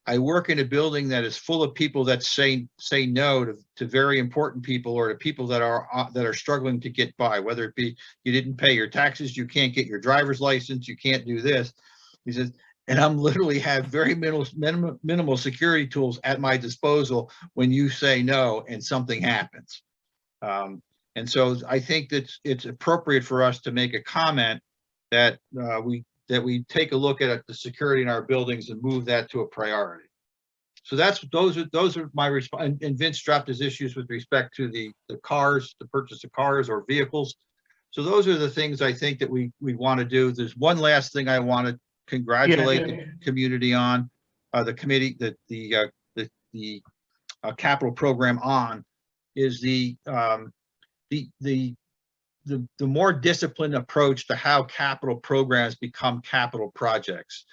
I work in a building that is full of people that say no to very important people, or to people that are struggling to get by, whether it be you didn't pay your taxes, you can't get your driver's license, you can't do this. He says, and I'm literally have very minimal security tools at my disposal when you say no and something happens. And so I think that it's appropriate for us to make a comment that we take a look at the security in our buildings and move that to a priority. So those are my response. And Vince dropped his issues with respect to the cars, the purchase of cars or vehicles. So those are the things I think that we want to do. There's one last thing I want to congratulate the community on, the committee, the capital program on, is the more disciplined approach to how capital programs become capital projects.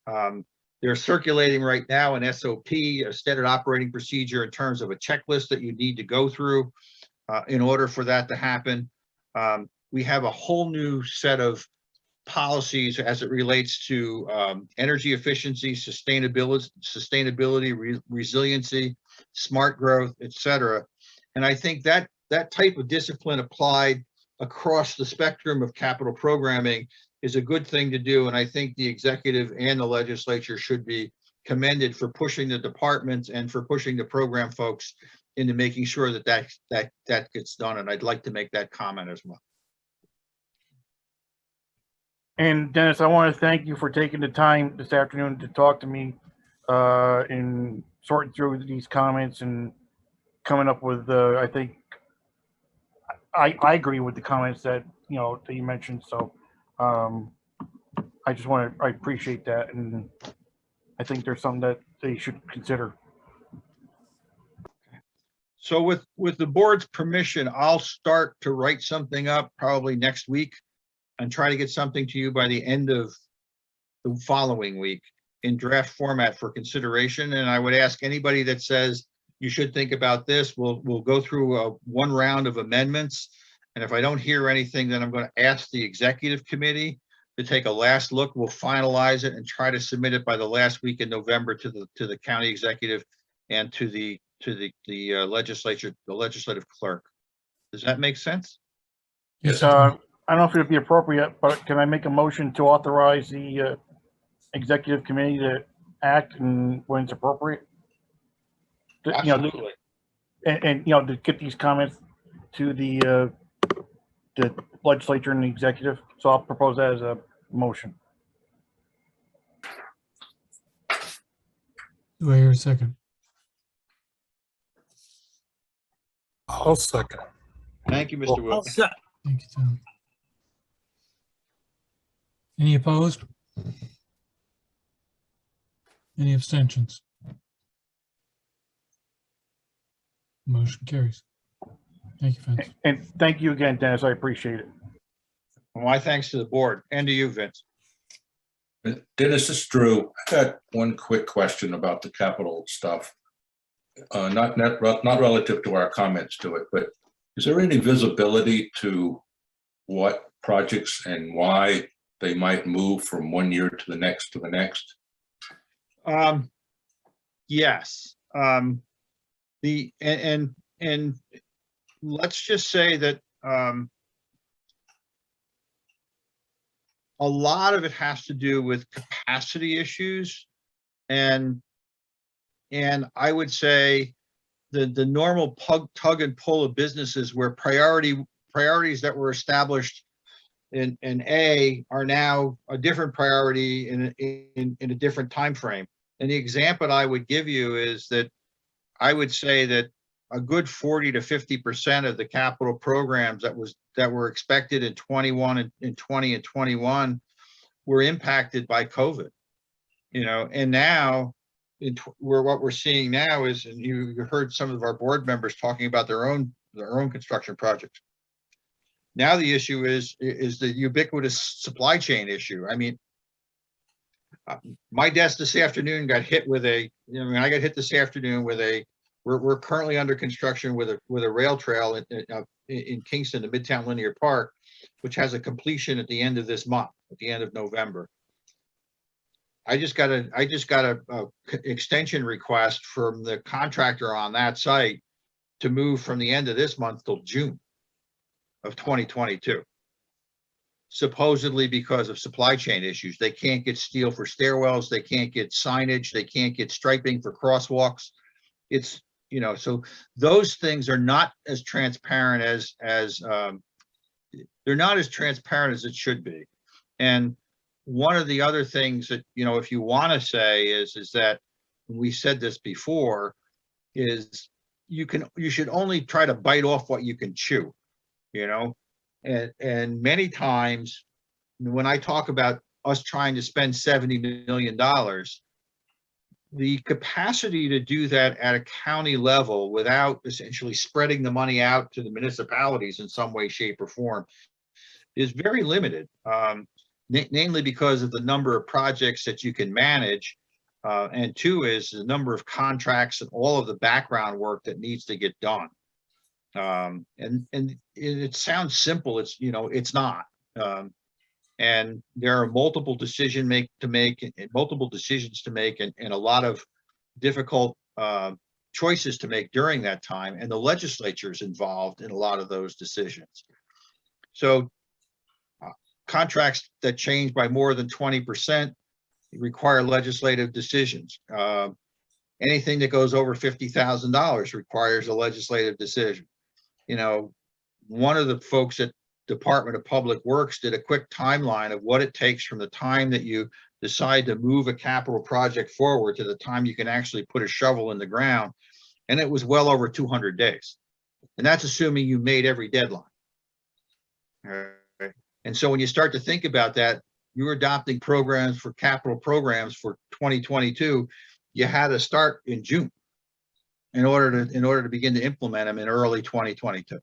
They're circulating right now an SOP, a standard operating procedure, in terms of a checklist that you need to go through in order for that to happen. We have a whole new set of policies as it relates to energy efficiency, sustainability, resiliency, smart growth, et cetera. And I think that type of discipline applied across the spectrum of capital programming is a good thing to do. And I think the executive and the legislature should be commended for pushing the departments and for pushing the program folks into making sure that gets done. And I'd like to make that comment as well. And Dennis, I want to thank you for taking the time this afternoon to talk to me in sorting through these comments and coming up with, I think, I agree with the comments that you mentioned. So I appreciate that, and I think there's something that they should consider. So with the board's permission, I'll start to write something up probably next week and try to get something to you by the end of the following week in draft format for consideration. And I would ask anybody that says you should think about this, we'll go through one round of amendments. And if I don't hear anything, then I'm going to ask the executive committee to take a last look. We'll finalize it and try to submit it by the last week in November to the county executive and to the legislature, the legislative clerk. Does that make sense? Yes. I don't know if it'd be appropriate, but can I make a motion to authorize the executive committee to act and when it's appropriate? Absolutely. And to get these comments to the legislature and the executive. So I'll propose that as a motion. Do I hear a second? I'll second. Thank you, Mr. Wilk. Thank you, Tom. Any opposed? Any abstentions? Motion carries. Thank you, Vince. And thank you again, Dennis. I appreciate it. My thanks to the board and to you, Vince. Dennis, this is Drew. I got one quick question about the capital stuff. Not relative to our comments to it, but is there any visibility to what projects and why they might move from one year to the next to the next? Yes. And let's just say that a lot of it has to do with capacity issues, and I would say the normal tug and pull of businesses where priorities that were established and A are now a different priority in a different time frame. And the example I would give you is that I would say that a good 40 to 50% of the capital programs that were expected in 21 and in 20 and 21 were impacted by COVID. And now what we're seeing now is, and you heard some of our board members talking about their own construction projects. Now the issue is the ubiquitous supply chain issue. I mean, my desk this afternoon got hit with I got hit this afternoon with we're currently under construction with a rail trail in Kingston, the Midtown Linear Park, which has a completion at the end of this month, at the end of November. I just got a extension request from the contractor on that site to move from the end of this month till June of 2022. Supposedly because of supply chain issues. They can't get steel for stairwells, they can't get signage, they can't get striping for crosswalks. It's, so those things are not as transparent as they're not as transparent as it should be. And one of the other things that, if you want to say is that we said this before, is you should only try to bite off what you can chew, and many times when I talk about us trying to spend $70 million, the capacity to do that at a county level without essentially spreading the money out to the municipalities in some way, shape, or form is very limited. Namely because of the number of projects that you can manage, and two is the number of contracts and all of the background work that needs to get done. And it sounds simple. It's not. And there are multiple decisions to make, and a lot of difficult choices to make during that time. And the legislature is involved in a lot of those decisions. So contracts that change by more than 20% require legislative decisions. Anything that goes over $50,000 requires a legislative decision. One of the folks at Department of Public Works did a quick timeline of what it takes from the time that you decide to move a capital project forward to the time you can actually put a shovel in the ground. And it was well over 200 days. And that's assuming you made every deadline. All right. And so when you start to think about that, you're adopting programs for capital programs for 2022. You had to start in June in order to begin to implement them in early 2022.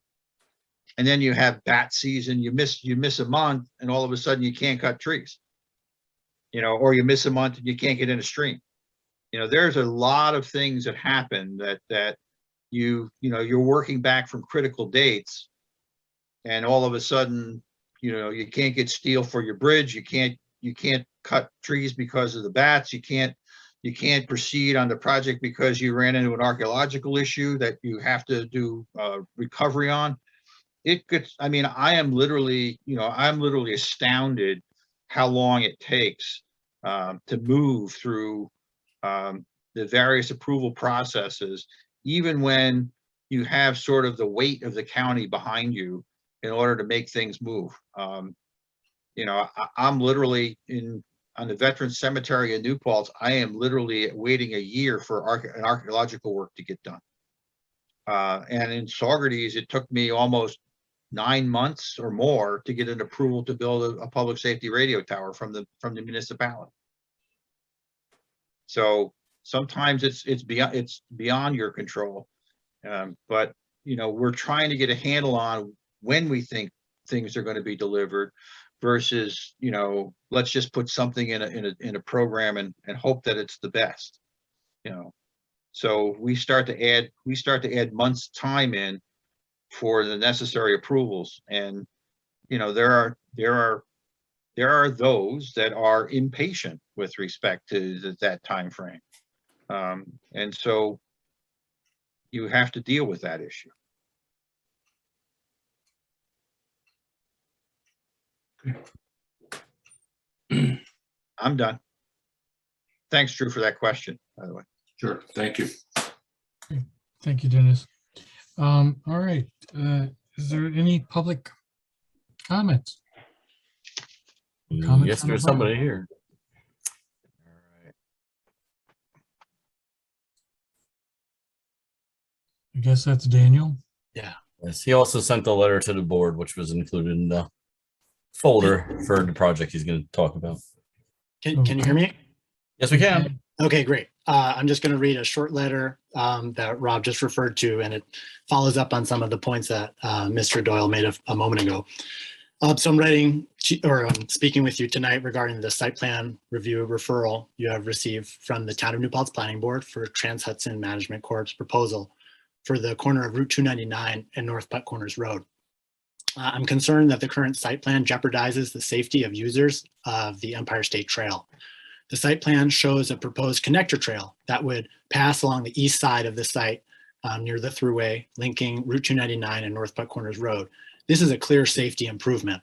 And then you have bat season. You miss a month, and all of a sudden you can't cut trees. Or you miss a month and you can't get in a stream. There's a lot of things that happen that you're working back from critical dates, and all of a sudden you can't get steel for your bridge. You can't cut trees because of the bats. You can't proceed on the project because you ran into an archaeological issue that you have to do recovery on. I'm literally astounded how long it takes to move through the various approval processes, even when you have sort of the weight of the county behind you in order to make things move. I'm literally on the Veterans Cemetery in New Paltz. I am literally waiting a year for an archaeological work to get done. And in Saugerties, it took me almost 9 months or more to get an approval to build a public safety radio tower from the municipality. So sometimes it's beyond your control, but we're trying to get a handle on when we think things are going to be delivered versus let's just put something in a program and hope that it's the best. So we start to add months time in for the necessary approvals, and there are those that are impatient with respect to that time frame, and so you have to deal with that issue. I'm done. Thanks, Drew, for that question, by the way. Sure, thank you. Thank you, Dennis. All right. Is there any public comments? Comments Yes, on the there's button? somebody here. I guess that's Daniel. Yes, he also sent a letter to the board, which was included in the folder for the project he's going to talk about. Can you hear me? Yes, we can. Okay, great. I'm just going to read a short letter that Rob just referred to, and it follows up on some of the points that Mr. Doyle made a moment ago. So I'm speaking with you tonight regarding the site plan review referral you have received from the Town of New Paltz Planning Board for Trans Hudson Management Corp's proposal for the corner of Route 299 and North Putt Corners Road. I'm concerned that the current site plan jeopardizes the safety of users of the Empire State Trail. The site plan shows a proposed connector trail that would pass along the east side of the site near the thruway linking Route 299 and North Putt Corners Road. This is a clear safety improvement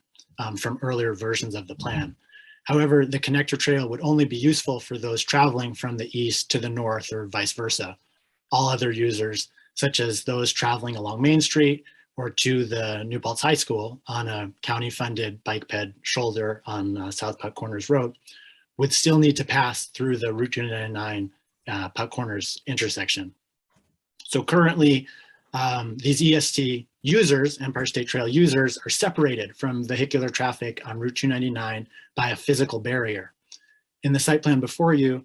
from earlier versions of the plan. However, the connector trail would only be useful for those traveling from the east to the north or vice versa. All other users, such as those traveling along Main Street or to the New Paltz High School on a county-funded bike ped shoulder on South Putt Corners Road, would still need to pass through the Route 299 Putt Corners intersection. So currently, these EST users, Empire State Trail users, are separated from vehicular traffic on Route 299 by a physical barrier. In the site plan before you,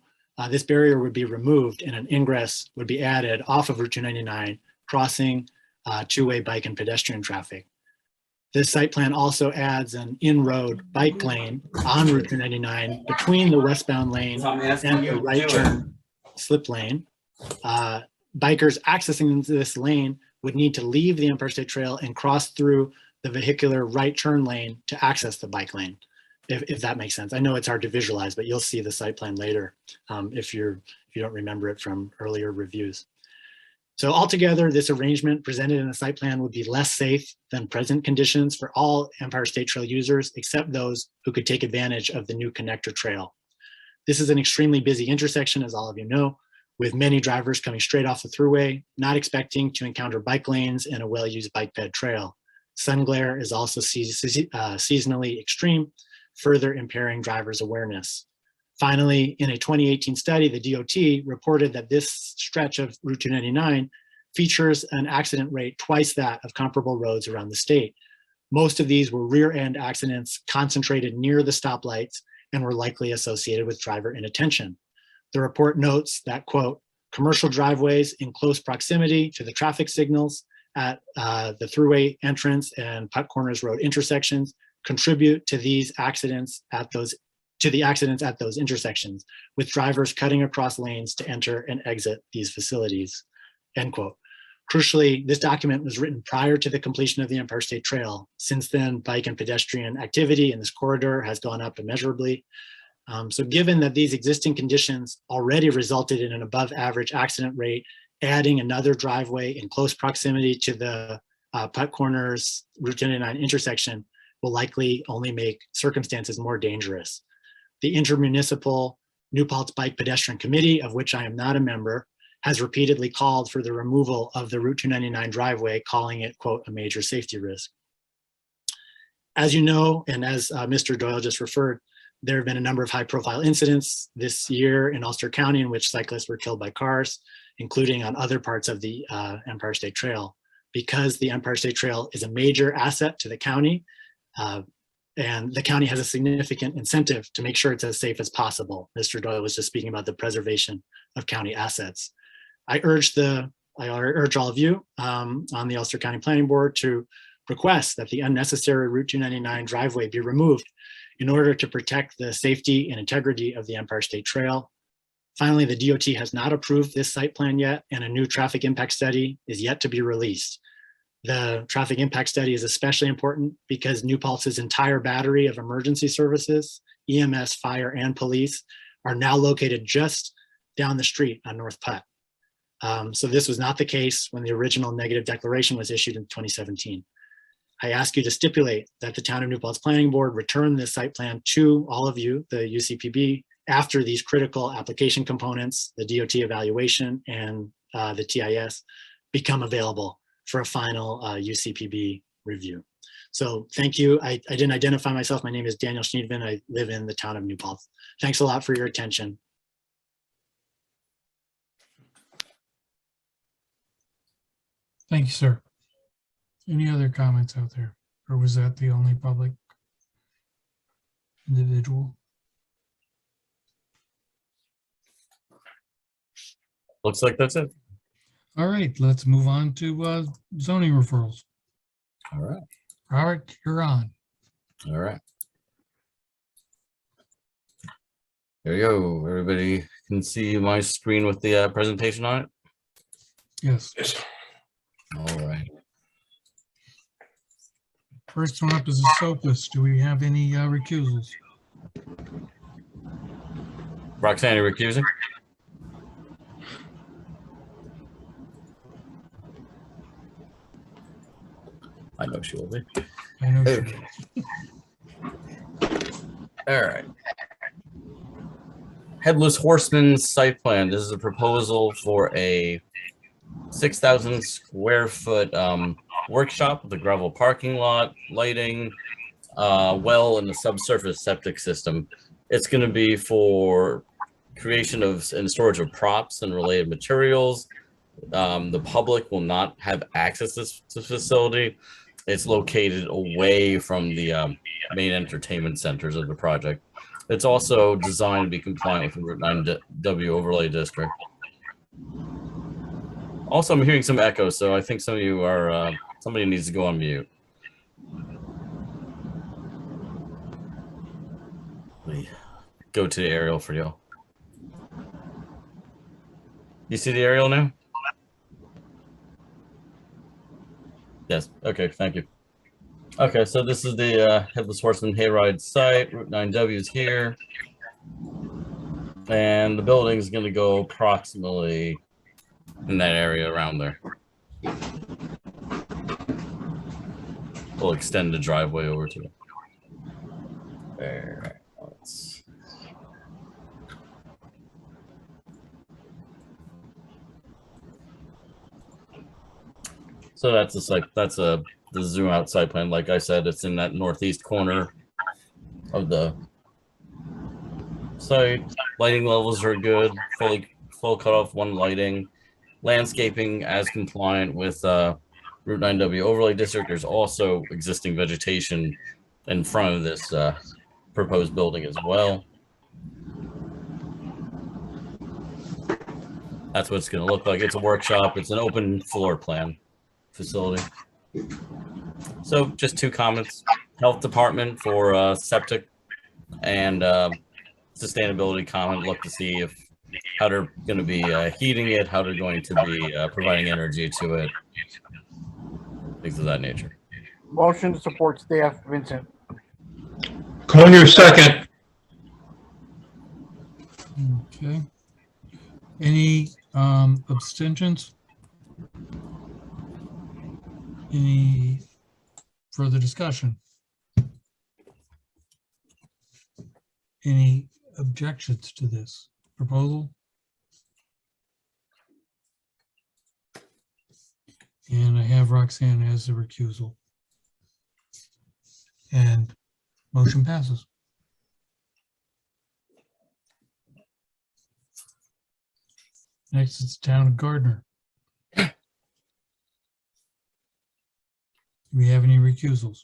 this barrier would be removed and an ingress would be added off of Route 299, crossing two-way bike and pedestrian traffic. This site plan also adds an in-road bike lane on Route 299 between the westbound lane and the right turn slip lane. Bikers accessing this lane would need to leave the Empire State Trail and cross through the vehicular right turn lane to access the bike lane, if that makes sense. I know it's hard to visualize, but you'll see the site plan later if you don't remember it from earlier reviews. So altogether, this arrangement presented in the site plan would be less safe than present conditions for all Empire State Trail users, except those who could take advantage of the new connector trail. This is an extremely busy intersection, as all of you know, with many drivers coming straight off the thruway, not expecting to encounter bike lanes and a well-used bike ped trail. Sun glare is also seasonally extreme, further impairing drivers' awareness. Finally, in a 2018 study, the DOT reported that this stretch of Route 299 features an accident rate twice that of comparable roads around the state. Most of these were rear-end accidents concentrated near the stoplights and were likely associated with driver inattention. The report notes that, quote, commercial driveways in close proximity to the traffic signals at the thruway entrance and Putt Corners Road intersections contribute to these accidents at those intersections, with drivers cutting across lanes to enter and exit these facilities, end quote. Crucially, this document was written prior to the completion of the Empire State Trail. Since then, bike and pedestrian activity in this corridor has gone up immeasurably. So given that these existing conditions already resulted in an above average accident rate, adding another driveway in close proximity to the Putt Corners Route 299 intersection will likely only make circumstances more dangerous. The intermunicipal New Paltz Bike Pedestrian Committee, of which I am not a member, has repeatedly called for the removal of the Route 299 driveway, calling it, quote, a major safety risk. As you know, and as Mr. Doyle just referred, there have been a number of high-profile incidents this year in Ulster County in which cyclists were killed by cars, including on other parts of the Empire State Trail. Because the Empire State Trail is a major asset to the county, and the county has a significant incentive to make sure it's as safe as possible. Mr. Doyle was just speaking about the preservation of county assets. I urge all of you on the Ulster County Planning Board to request that the unnecessary Route 299 driveway be removed in order to protect the safety and integrity of the Empire State Trail. Finally, the DOT has not approved this site plan yet, and a new traffic impact study is yet to be released. The traffic impact study is especially important because New Paltz's entire battery of emergency services, EMS, fire, and police, are now located just down the street on North Putt. So this was not the case when the original negative declaration was issued in 2017. I ask you to stipulate that the Town of New Paltz Planning Board return this site plan to all of you, the UCPB, after these critical application components, the DOT evaluation and the TIS, become available for a final UCPB review. So thank you. I didn't identify myself. My name is Daniel Schneidman. I live in the town of New Paltz. Thanks a lot for your attention. Thank you, sir. Any other comments out there? Or was that the only public individual? Looks like that's it. All right, let's move on to zoning referrals. All right. Robert, you're on. All right. There you go. Everybody can see my screen with the presentation on it. Yes. All right. First one up is the SOPUS. Do we have any recusals? Roxanne, you recusing? I know she will be. I know. Okay. All right. Headless Horseman site plan. This is a proposal for a 6,000 square foot workshop with a gravel parking lot, lighting, well, and the subsurface septic system. It's going to be for creation of and storage of props and related materials. The public will not have access to this facility. It's located away from the main entertainment centers of the project. It's also designed to be compliant with the Route 9W overlay district. Also, I'm hearing some echo, so I think some of you are, somebody needs to go on mute. Let me go to the aerial for you. You see the aerial now? Yes. Okay. Thank you. Okay. So this is the Headless Horseman Hayride site. Route 9W is here. And the building is going to go approximately in that area around there. We'll extend the driveway over to it. There. So that's the site. That's the zoom out site plan. Like I said, it's in that northeast corner of the site. Lighting levels are good. Full cutoff, one lighting. Landscaping as compliant with Route 9W overlay district. There's also existing vegetation in front of this proposed building as well. That's what it's going to look like. It's a workshop. It's an open floor plan facility. So just two comments. Health department for septic and sustainability comment. Look to see if how they're going to be heating it, how they're going to be providing energy to it, things of that nature. Motion to support staff, Vincent. Conyer, second. Okay. Any abstentions? Any further discussion? Any objections to this proposal? And I have Roxanne as a recusal. And motion passes. Next is the town of Gardner. Do we have any recusals?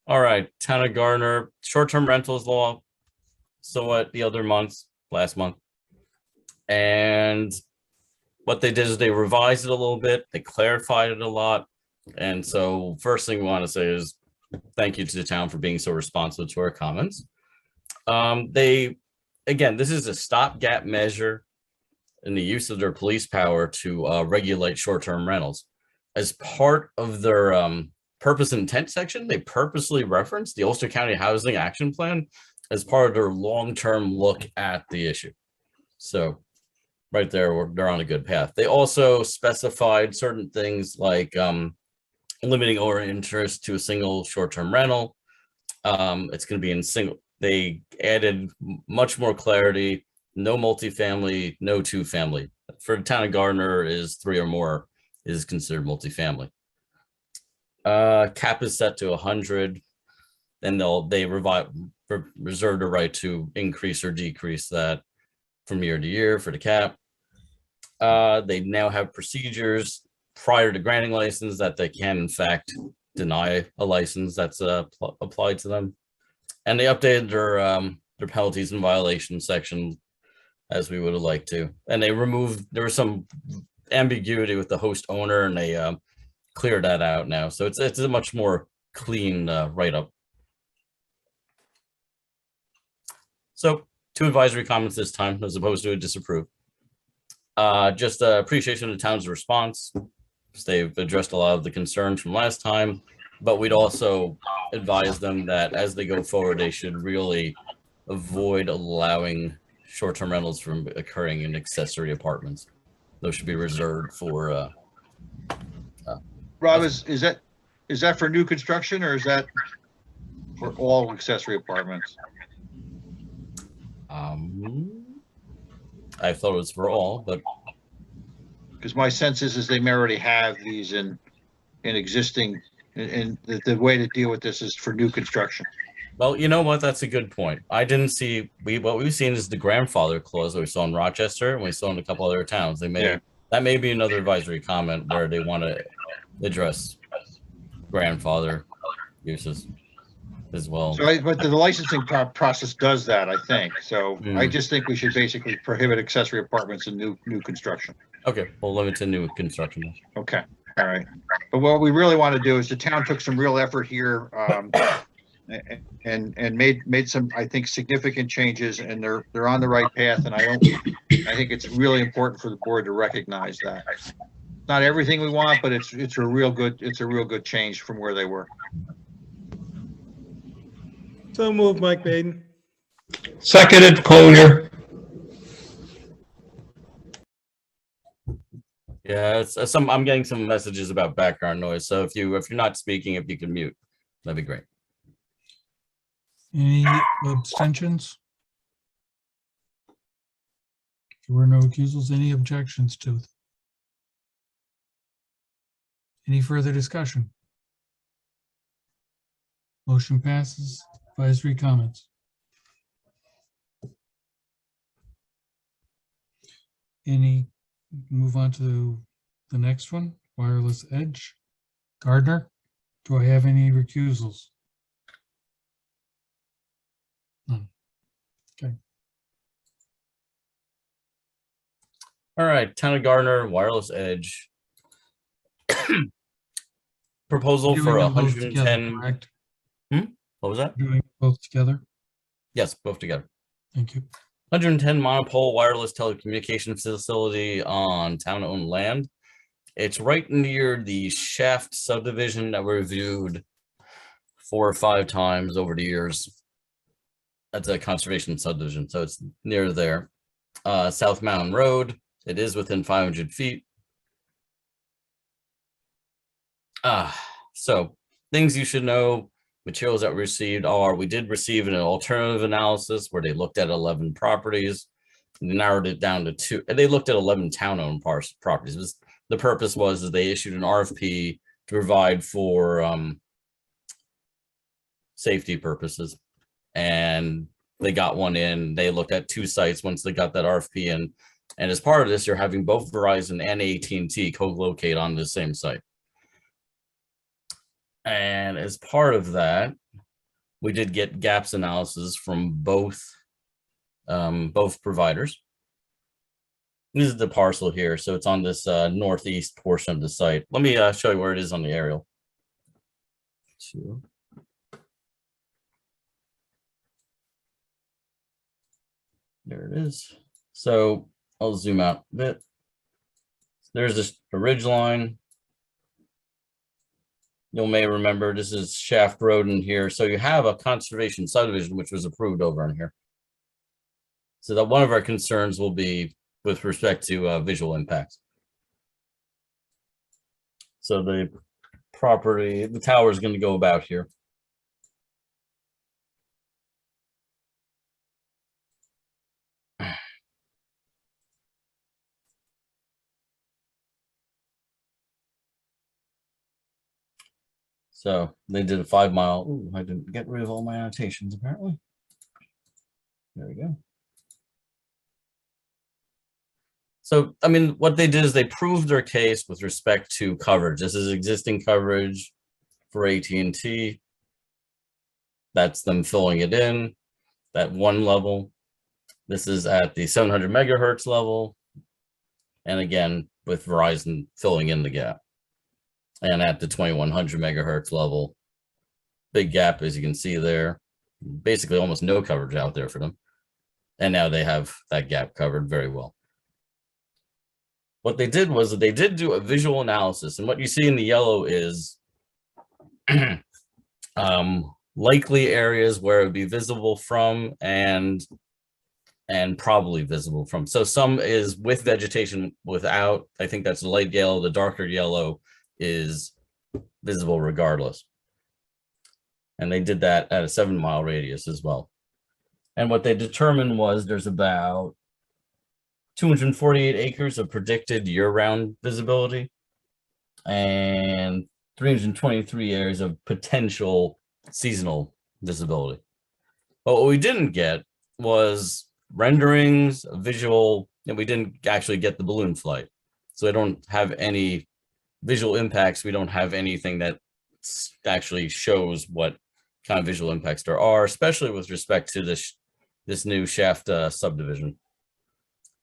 All right, town of Gardner, short-term rentals law. So what the other months, last month. And what they did is they revised it a little bit. They clarified it a lot. And so first thing we want to say is thank you to the town for being so responsive to our comments. Again, this is a stopgap measure in the use of their police power to regulate short-term rentals. As part of their purpose and intent section, they purposely referenced the Ulster County Housing Action Plan as part of their long-term look at the issue. So right there, they're on a good path. They also specified certain things like limiting owner interest to a single short-term rental. It's going to be in single. They added much more clarity. No multifamily, no two-family. For the town of Gardner is 3 or more is considered multifamily. Cap is set to 100, and they reserve the right to increase or decrease that from year to year for the cap. They now have procedures prior to granting license that they can in fact deny a license that's applied to them, and they updated their penalties and violations section as we would have liked to, and they removed, there was some ambiguity with the host owner, and they cleared that out now, so it's a much more clean write-up. So 2 advisory comments this time as opposed to a disapprove. Just appreciation of the town's response. They've addressed a lot of the concerns from last time, but we'd also advise them that as they go forward, they should really avoid allowing short-term rentals from occurring in accessory apartments. Those should be reserved for. Rob, is that for new construction, or is that for all accessory apartments? I thought it was for all, but because my sense is they may already have these in existing, and the way to deal with this is for new construction. Well, you know what? That's a good point. I didn't see, what we've seen is the grandfather clause that we saw in Rochester, and we saw in a couple other towns. That may be another advisory comment where they want to address grandfather uses as well. So, but the licensing process does that, I think. So I just think we should basically prohibit accessory apartments in new construction. Okay, we'll limit to new construction. Okay, all right. But what we really want to do is the town took some real effort here, and made some, I think, significant changes, and they're on the right path. And I think it's really important for the board to recognize that. Not everything we want, but it's a real good change from where they were. So moved, Mike Baden. Seconded, Collier. Yeah, I'm getting some messages about background noise. So if you're not speaking, if you can mute, that'd be great. Any abstentions? There were no recusals. Any objections to? Any further discussion? Motion passes. Advisory comments. Move on to the next one, wireless edge. Gardner, do I have any recusals? None. Okay. All right, Town of Gardner, wireless edge. Proposal for Doing them both 110. together, correct? What was that? Doing both together? Yes, both together. Thank you. 110 monopole wireless telecommunication facility on town-owned land. It's right near the Shaft subdivision that we reviewed 4 or 5 times over the years. That's a conservation subdivision, so it's near there. South Mountain Road. It is within 500 feet. So things you should know. Materials that we received are, we did receive an alternative analysis where they looked at 11 properties, narrowed it down to 2, and they looked at 11 town-owned properties. The purpose was that they issued an RFP to provide for safety purposes, and they got one in. They looked at 2 sites once they got that RFP in, and as part of this, you're having both Verizon and AT&T co-locate on the same site. And as part of that, we did get gaps analysis from both providers. This is the parcel here, so it's on this northeast portion of the site. Let me show you where it is on the aerial. There it is. So I'll zoom out a bit. There's this ridge line. You may remember this is Shaft Road in here. So you have a conservation subdivision, which was approved over in here. So that one of our concerns will be with respect to visual impacts. So the property, the tower is going to go about here. So they did a 5 mile. Ooh, I didn't get rid of all my annotations apparently. There we go. So, I mean, what they did is they proved their case with respect to coverage. This is existing coverage for AT&T. That's them filling it in, that one level. This is at the 700 megahertz level. And again, with Verizon filling in the gap. And at the 2100 megahertz level, big gap, as you can see there. Basically almost no coverage out there for them. And now they have that gap covered very well. What they did was that they did do a visual analysis, and what you see in the yellow is likely areas where it would be visible from and probably visible from. So some is with vegetation, without. I think that's the light yellow. The darker yellow is visible regardless. And they did that at a 7 mile radius as well. And what they determined was there's about 248 acres of predicted year-round visibility and 323 areas of potential seasonal visibility. But what we didn't get was renderings, visual, and we didn't actually get the balloon flight. So they don't have any visual impacts. We don't have anything that actually shows what kind of visual impacts there are, especially with respect to this new shaft subdivision.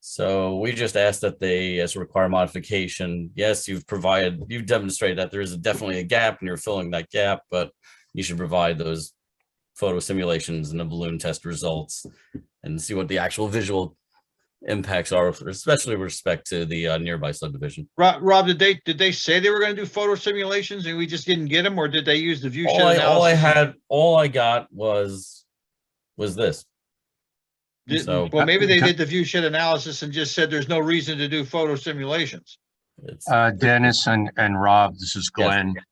So we just asked that they, as a required modification, yes, you've demonstrated that there is definitely a gap and you're filling that gap, but you should provide those photo simulations and the balloon test results and see what the actual visual impacts are, especially with respect to the nearby subdivision. Rob, did they say they were going to do photo simulations and we just didn't get them, or did they use the view shed analysis? All I got was this. Well, maybe they did the view shed analysis and just said there's no reason to do photo simulations. Dennis and Rob, this is Glenn. Yes.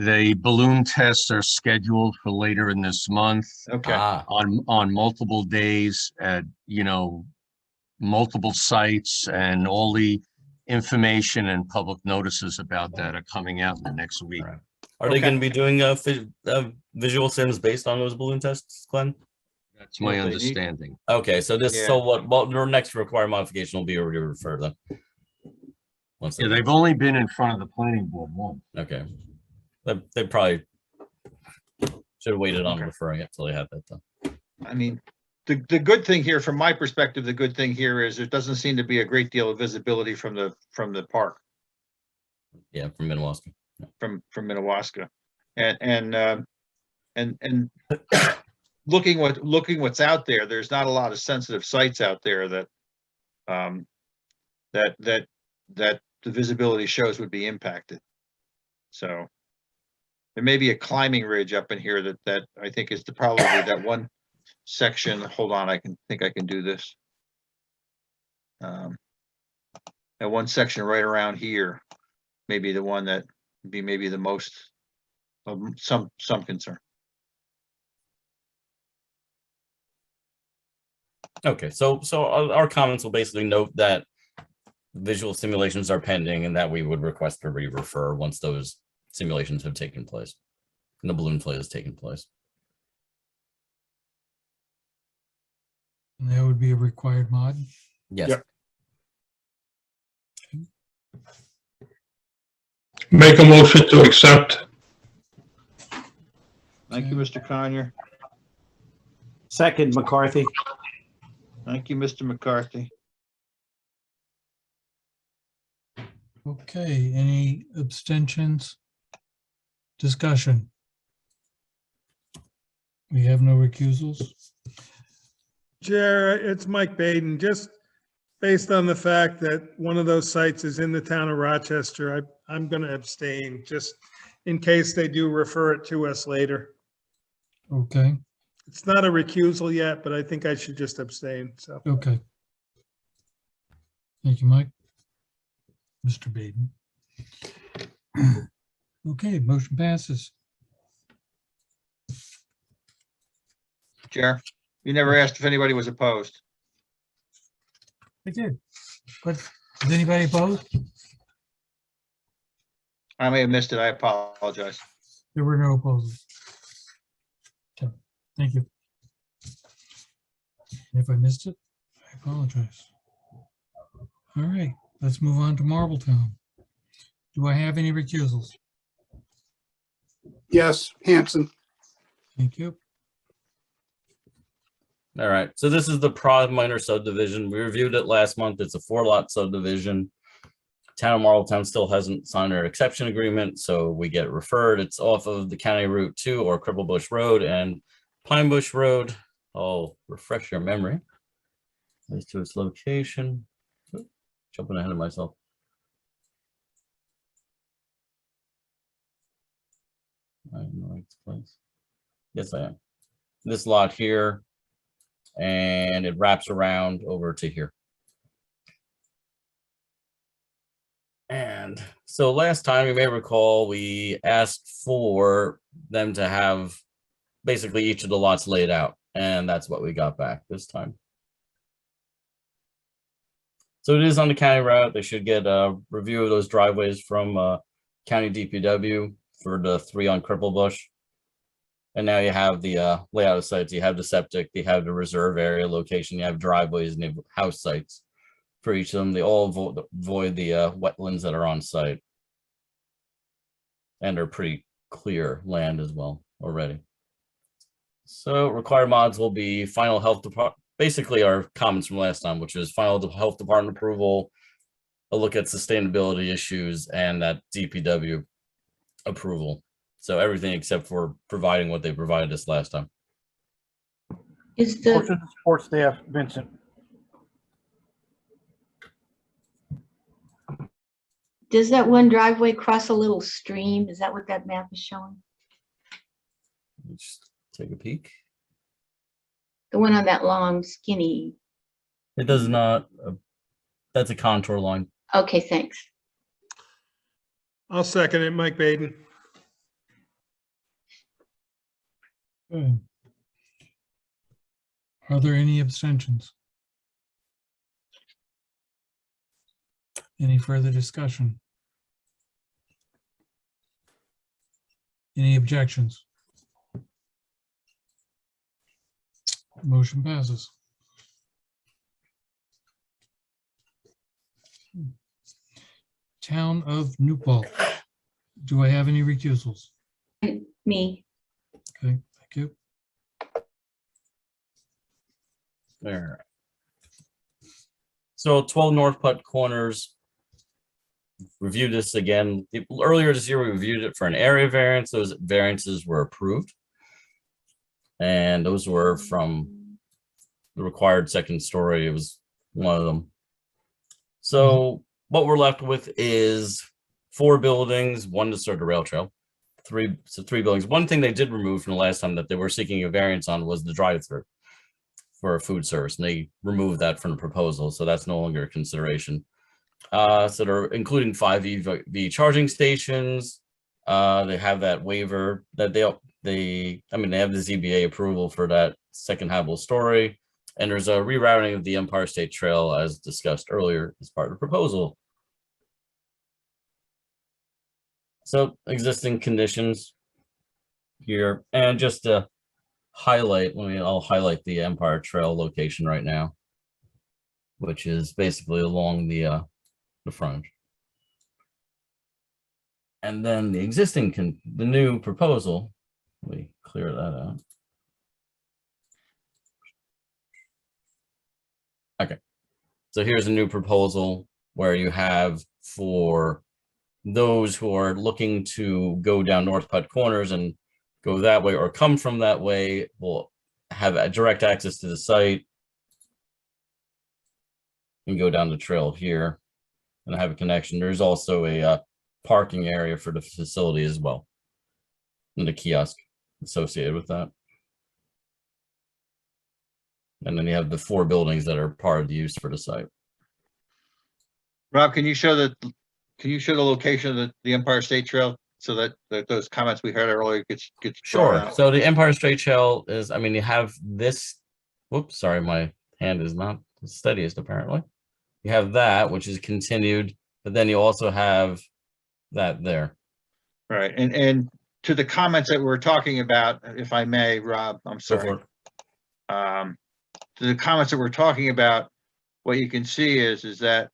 The balloon tests are scheduled for later in this month. Okay. On multiple days at, multiple sites, and all the information and public notices about that are coming out in the next week. Right. Are they going to be doing visual sims based on those balloon tests, Glenn? That's my understanding. Okay, so so what their next required modification will be to refer them. Yeah, they've only been in front of the planning board once. Okay. They probably should have waited on referring it till they had that done. I mean, the good thing here, from my perspective, the good thing here is there doesn't seem to be a great deal of visibility from the park. Yeah, from Minnewaska. Yeah. From Minnewaska, and looking what's out there, there's not a lot of sensitive sites out there that the visibility shows would be impacted. So there may be a climbing ridge up in here that I think is probably that one section. Hold on, I think I can do this. That one section right around here, maybe the one that would be maybe the most of some concern. Okay, so our comments will basically note that visual simulations are pending and that we would request a re-refer once those simulations have taken place and the balloon flight has taken place. And that would be a required mod? Yes. Yep. Make a motion to accept. Thank you, Mr. Conyer. Second, McCarthy. Thank you, Mr. McCarthy. Okay, any abstentions? Discussion? We have no recusals? Chair, it's Mike Baden. Just based on the fact that one of those sites is in the town of Rochester, I'm going to abstain, just in case they do refer it to us later. Okay. It's not a recusal yet, but I think I should just abstain, so. Okay. Thank you, Mike. Mr. Baden. Okay, motion passes. Chair, you never asked if anybody was opposed. I did. But is anybody opposed? I may have missed it. I apologize. There were no opposals. Okay, thank you. If I missed it, I apologize. All right, let's move on to Marbletown. Do I have any recusals? Yes, Hanson. Thank you. All right, so this is the Prod minor subdivision. We reviewed it last month. It's a 4-lot subdivision. Town of Marltown still hasn't signed their exception agreement, so we get referred. It's off of the County Route 2 or Cripple Bush Road and Pine Bush Road. I'll refresh your memory as to its location. Oop, jumping ahead of myself. I'm in the right place. Yes, I am. This lot here, and it wraps around over to here. And so last time, you may recall, we asked for them to have basically each of the lots laid out, and that's what we got back this time. So it is on the county route. They should get a review of those driveways from County DPW for the 3 on Cripple Bush. And now you have the layout of sites. You have the septic, you have the reserve area location, you have driveways and you have house sites for each of them. They all avoid the wetlands that are on site. And are pretty clear land as well already. So required mods will be final health department, basically our comments from last time, which is final health department approval, a look at sustainability issues, and that DPW approval. So everything except for providing what they provided us last time. Is the Motion to support staff, Vincent. Does that one driveway cross a little stream? Is that what that map is showing? Let's take a peek. The one on that long skinny. It does not. That's a contour line. Okay, thanks. I'll second it, Mike Baden. Okay. Are there any abstentions? Any further discussion? Any objections? Motion passes. Town of New Paltz. Do I have any recusals? Me. Okay, thank you. There. So 12 North Putt Corners. Review this again. Earlier this year, we reviewed it for an area variance. Those variances were approved. And those were from the required second story. It was one of them. So what we're left with is 4 buildings, 1 to start the rail trail. 3 buildings. One thing they did remove from the last time that they were seeking a variance on was the drive-through for a food service, and they removed that from the proposal, so that's no longer a consideration. So they're including 5 EV charging stations. They have that waiver that they have the ZBA approval for that second habitable story, and there's a rerouting of the Empire State Trail as discussed earlier as part of the proposal. So existing conditions here, and just to highlight, I'll highlight the Empire Trail location right now, which is basically along the front. And then the existing, the new proposal, let me clear that out. Okay, so here's a new proposal where you have for those who are looking to go down North Putt Corners and go that way or come from that way will have a direct access to the site and go down the trail here and have a connection. There's also a parking area for the facility as well, and a kiosk associated with that. And then you have the 4 buildings that are part of the use for the site. Rob, can you show the location of the Empire State Trail so that those comments we heard earlier gets Sure. drawn out? So the Empire State Trail is, you have this, whoops, sorry, my hand is not the steadiest apparently. You have that, which is continued, but then you also have that there. Right, and to the comments that we're talking about, if I may, Rob, I'm Go sorry. for it. To the comments that we're talking about, what you can see is that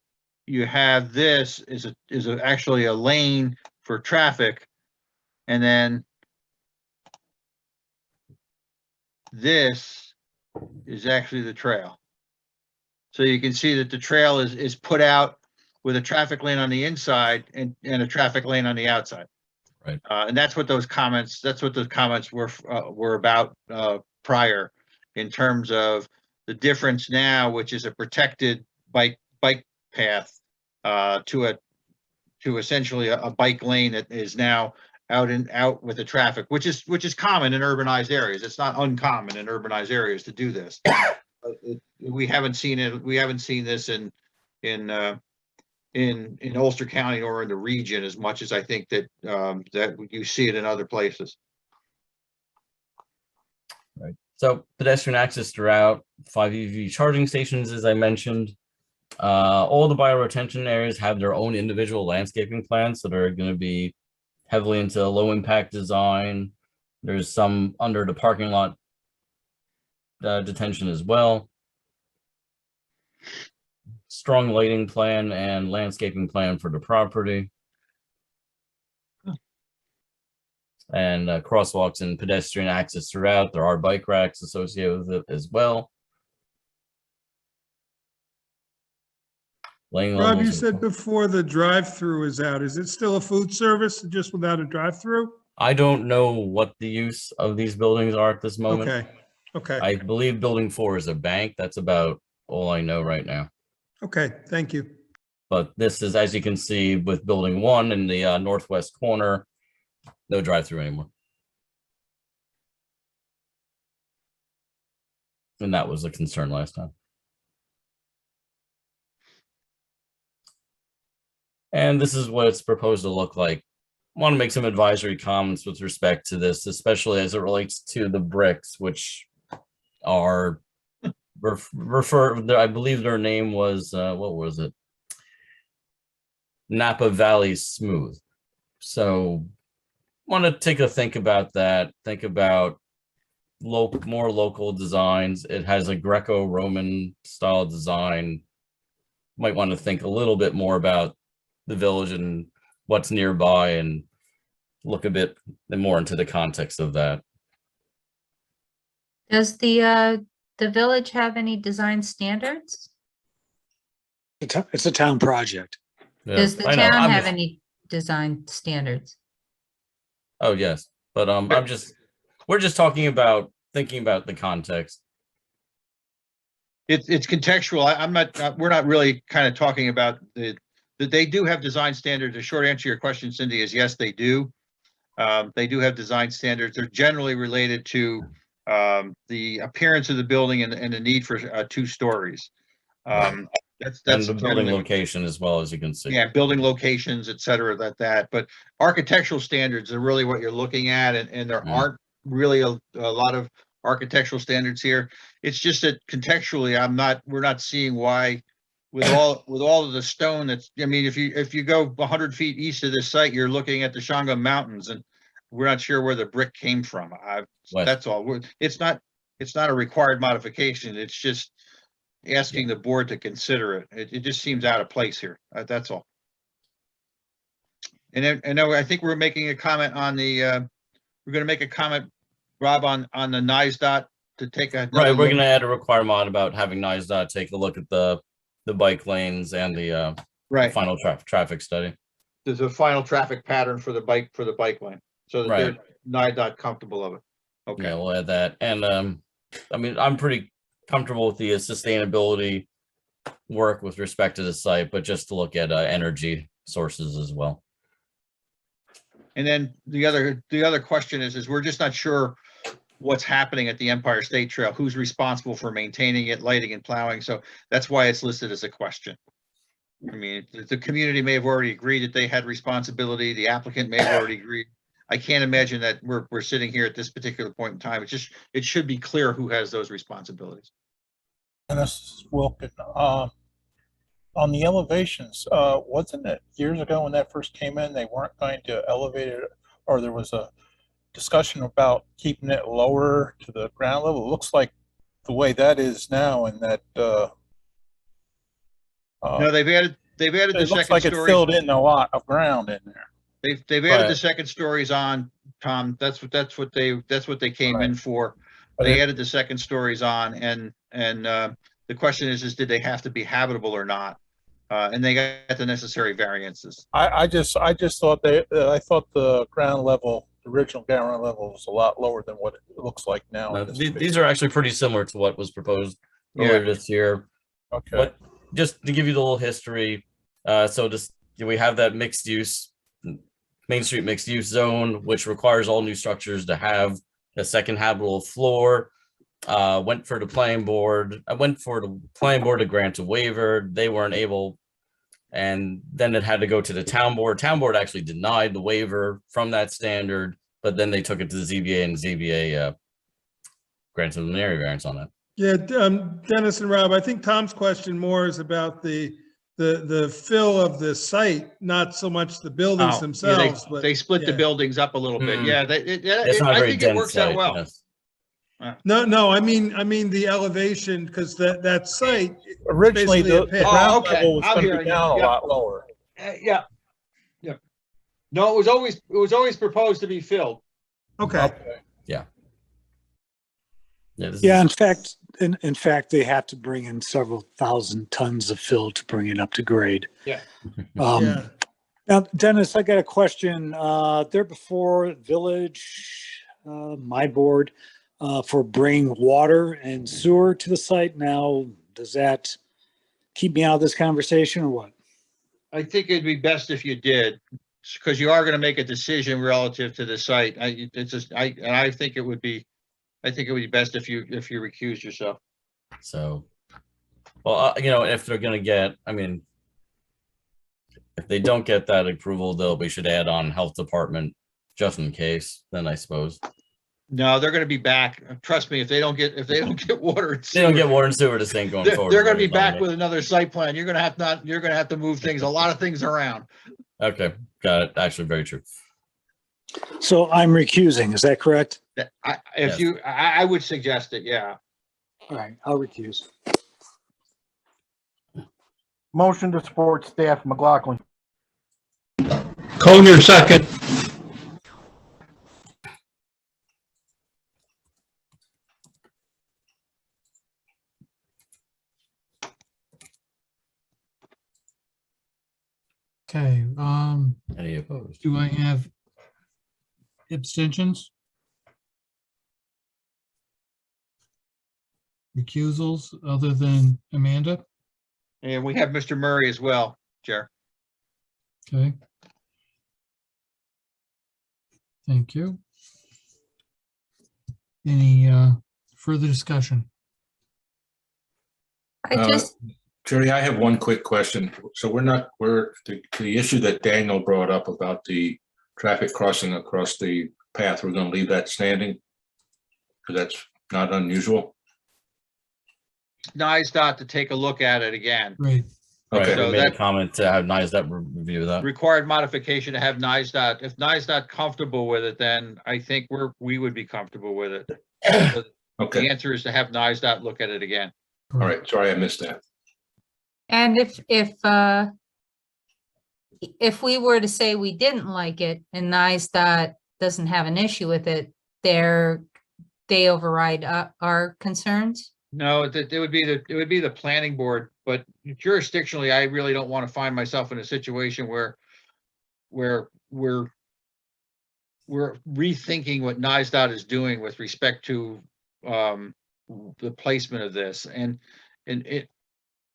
you have this is actually a lane for traffic, and then this is actually the trail. So you can see that the trail is put out with a traffic lane on the inside and a traffic lane on the outside. Right. And that's what those comments were about prior, in terms of the difference now, which is a protected bike path to essentially a bike lane that is now out with the traffic, which is common in urbanized areas. It's not uncommon in urbanized areas to do this. We haven't seen it. We haven't seen this in Ulster County or in the region as much as I think that that you see it in other places. Right. So pedestrian access throughout, 5 EV charging stations, as I mentioned. All the bioretention areas have their own individual landscaping plans that are going to be heavily into low impact design. There's some under the parking lot detention as well. Strong lighting plan and landscaping plan for the property. And crosswalks and pedestrian access throughout. There are bike racks associated with it as well. Rob, you said before the drive-through is out. Is it still a food service just without a drive-through? I don't know what the use of these buildings are at this moment. Okay, okay. I believe building 4 is a bank. That's about all I know right now. Okay, thank you. But this is, as you can see, with building 1 in the northwest corner, no drive-through anymore. And that was a concern last time. And this is what it's proposed to look like. I want to make some advisory comments with respect to this, especially as it relates to the bricks, which are I believe their name was, what was it? Napa Valley Smooth. So want to take a think about that. Think about more local designs. It has a Greco-Roman style design. Might want to think a little bit more about the village and what's nearby and look a bit more into the context of that. Does the village have any design standards? It's a town project. Yeah, Does the I know. town have any design standards? Oh, yes. But we're just talking about thinking about the context. It's contextual. We're not really kind of talking about that they do have design standards. The short answer to your question, Cindy, is yes, they do. They do have design standards. They're generally related to the appearance of the building and the need for 2 stories. That's and the building location as well, as you can see. Yeah, building locations, et cetera, but architectural standards are really what you're looking at, and there aren't really a lot of architectural standards here. It's just that contextually, we're not seeing why, with all of the stone that's, I mean, if you go 100 feet east of this site, you're looking at the Shanga Mountains, and we're not sure where the brick came from. That's all. It's not a required modification. It's just asking the board to consider it. It just seems out of place here. That's all. And I think we're making a comment on the, we're going to make a comment, Rob, on the NISDOT to take a. Right, we're going to add a requirement about having NISDOT take a look at the bike lanes and the final traffic study. There's a final traffic pattern for the bike lane, so that they're NISDOT comfortable of it. Okay. Yeah, we'll add that. And I mean, I'm pretty comfortable with the sustainability work with respect to the site, but just to look at energy sources as well. And then the other question is we're just not sure what's happening at the Empire State Trail, who's responsible for maintaining it, lighting and plowing. So that's why it's listed as a question. I mean, the community may have already agreed that they had responsibility. The applicant may have already agreed. I can't imagine that we're sitting here at this particular point in time. It should be clear who has those responsibilities. And this is Wilkin. On the elevations, wasn't it years ago when that first came in, they weren't going to elevate it, or there was a discussion about keeping it lower to the ground level. It looks like the way that is now, and that No, they've added the it looks second like it story. filled in a lot of ground in there. They've added the Right. second stories on, Tom. That's what they came Right. in for. But They it- added the second stories on, and the question is did they have to be habitable or not? And they got the necessary variances. I just thought I thought the ground level, the original ground level, was a lot lower than what it looks like now. in this These picture. are actually pretty similar to what was proposed Yeah. earlier this year. Okay. What, just to give you the little history, so just we have that mixed use, Main Street mixed use zone, which requires all new structures to have a second habitable floor. Went for the planning board. I went for the planning board to grant a waiver. They weren't able, and then it had to go to the town board. Town board actually denied the waiver from that standard, but then they took it to the ZBA, and ZBA granted them an area variance on that. Yeah, Dennis and Rob, I think Tom's question more is about the fill of the site, not so much the buildings Oh, yeah, themselves, but. they split the yeah. buildings up a little bit. Hmm. Yeah, It's not a I very think it dense works out site, well. yes. No, I mean the elevation, because that site. is Originally, basically a the pit. ground Oh, okay. level was I'm going to hearing be you. down a Yeah. lot lower. Yeah. No, it was always proposed to be filled. Okay. Yeah. Yeah. Yeah, in fact, they have to bring in several thousand tons of fill to bring it up to grade. Yeah. Yeah. Now, Dennis, I got a question. There before Village, my board, for bringing water and sewer to the site. Now, does that keep me out of this conversation or what? I think it'd be best if you did, because you are going to make a decision relative to the site. I think it would be best if you recuse yourself. So, well, if they're gonna get, I mean, if they don't get that approval, though, we should add on health department just in case. Then I suppose No, they're going to be back. Trust me, if they don't get water, and they don't sewer, get water and sewer. This ain't going forward. they're going to be very long, back with another site plan. You're going to have to move things, a lot of things around. Okay, got it. Actually, very true. So I'm recusing, is that correct? If Yes. I would suggest it. Yeah. All right, I'll recuse. Motion to support staff, McLaughlin. Conyer second. Okay, Any opposed? do I have abstentions? Recusals other than Amanda? And we have Mr. Murray as well, Chair. Okay. Thank you. Any further discussion? I just, Jerry, I have one quick question. So the issue that Daniel brought up about the traffic crossing across the path, we're going to leave that standing? Because that's not unusual. NISDOT to take a look at it again. Right. Right, Okay. So we made a that- comment to have NISDOT review that. Required modification to have NISDOT. If NISDOT comfortable with it, then I think we would be comfortable with it. So Okay, the answer is to have NISDOT look at it again. all right. Sorry, I missed that. and if we were to say we didn't like it and NISDOT doesn't have an issue with it, they override our concerns? No, it would be the planning board, but jurisdictionally, I really don't want to find myself in a situation where we're rethinking what NISDOT is doing with respect to the placement of this. And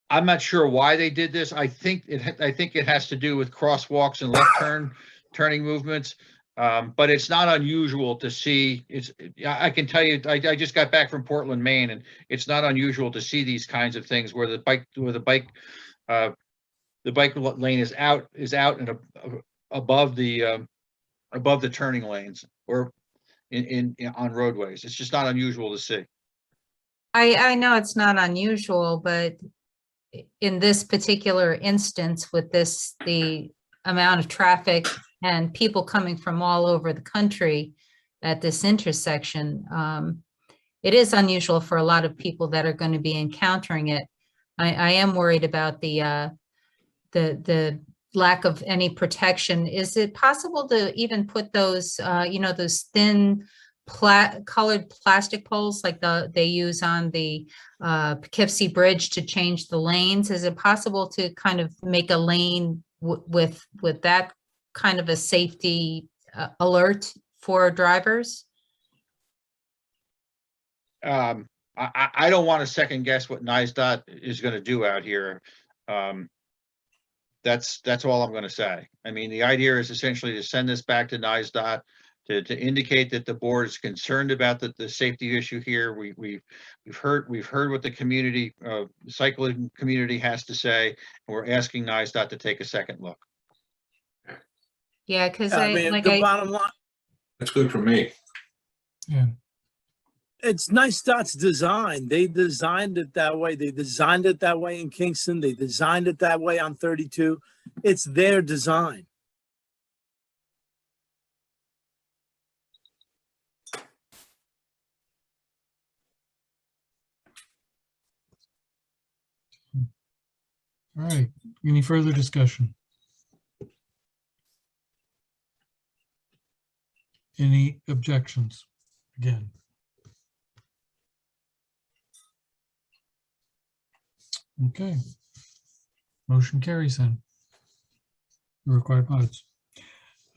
I'm not sure why they did this. I think it has to do with crosswalks and left turning movements. But it's not unusual to see. I can tell you, I just got back from Portland, Maine, and it's not unusual to see these kinds of things where the bike lane is out and above the turning lanes or on roadways. It's just not unusual to see. I know it's not unusual, but in this particular instance with the amount of traffic and people coming from all over the country, at this intersection. It is unusual for a lot of people that are going to be encountering it. I am worried about the lack of any protection. Is it possible to even put those, those thin colored plastic poles like they use on the Poughkeepsie Bridge to change the lanes? Is it possible to kind of make a lane with that kind of a safety alert for drivers? I don't want to second guess what NISDOT is going to do out here. That's all I'm going to say. I mean, the idea is essentially to send this back to NISDOT to indicate that the board is concerned about the safety issue here. We've heard what the community, cycling community has to say, and we're asking NISDOT to take a second look. Yeah, because bottom line, That's good for me. Yeah. it's NISDOT's design. They designed it that way. They designed it that way in Kingston. They designed it that way on 32. It's their design. All right, any further discussion? Any objections? Again. Okay. Motion carries then. The required mods.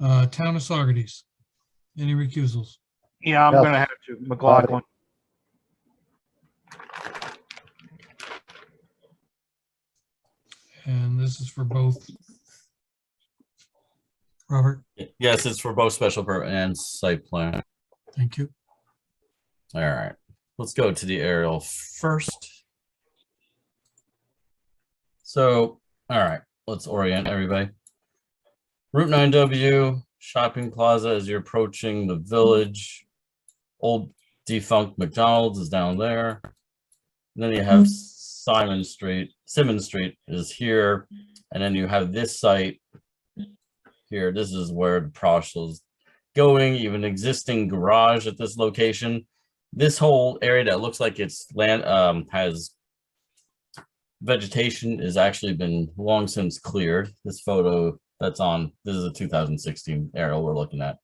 Town of Saugerties. Any recusals? Yeah, I'm No. gonna have to. McLaughlin. And this is for both. Robert, Yes, it's for both special permit and site plan. thank you. All right, let's go to the aerial first. So, all right, let's orient everybody. Route 9W, shopping plaza as you're approaching the village. Old defunct McDonald's is down there. And then you have Simmons Street is here. And then you have this site here. This is where the parcel is going, even existing garage at this location. This whole area that looks like it's land has vegetation has actually been long since cleared. This photo that's on, this is a 2016 aerial we're looking at.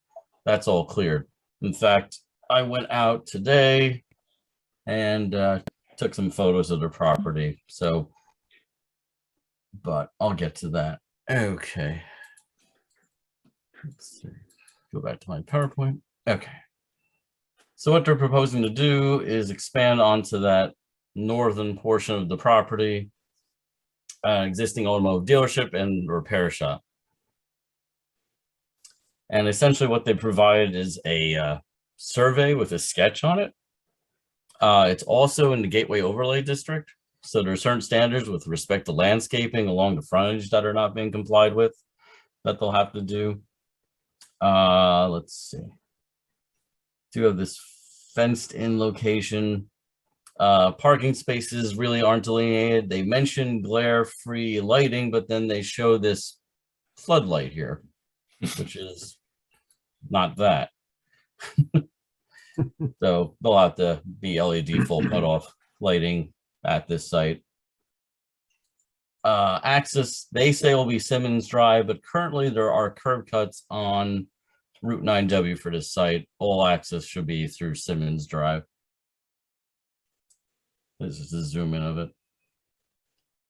That's all cleared. In fact, I went out today and took some photos of the property. So, but I'll get to that. Okay. Let's see. Go back to my PowerPoint. Okay. So what they're proposing to do is expand onto that northern portion of the property, existing automotive dealership and repair shop. And essentially what they provide is a survey with a sketch on it. It's also in the Gateway Overlay District. So there are certain standards with respect to landscaping along the frontage that are not being complied with that they'll have to do. Let's see. Do have this fenced in location. Parking spaces really aren't delineated. They mention glare-free lighting, but then they show this floodlight here, which is not that. So they'll have to be LED full cutoff lighting at this site. Access, they say, will be Simmons Drive, but currently there are curb cuts on Route 9W for this site. All access should be through Simmons Drive. This is a zoom in of it.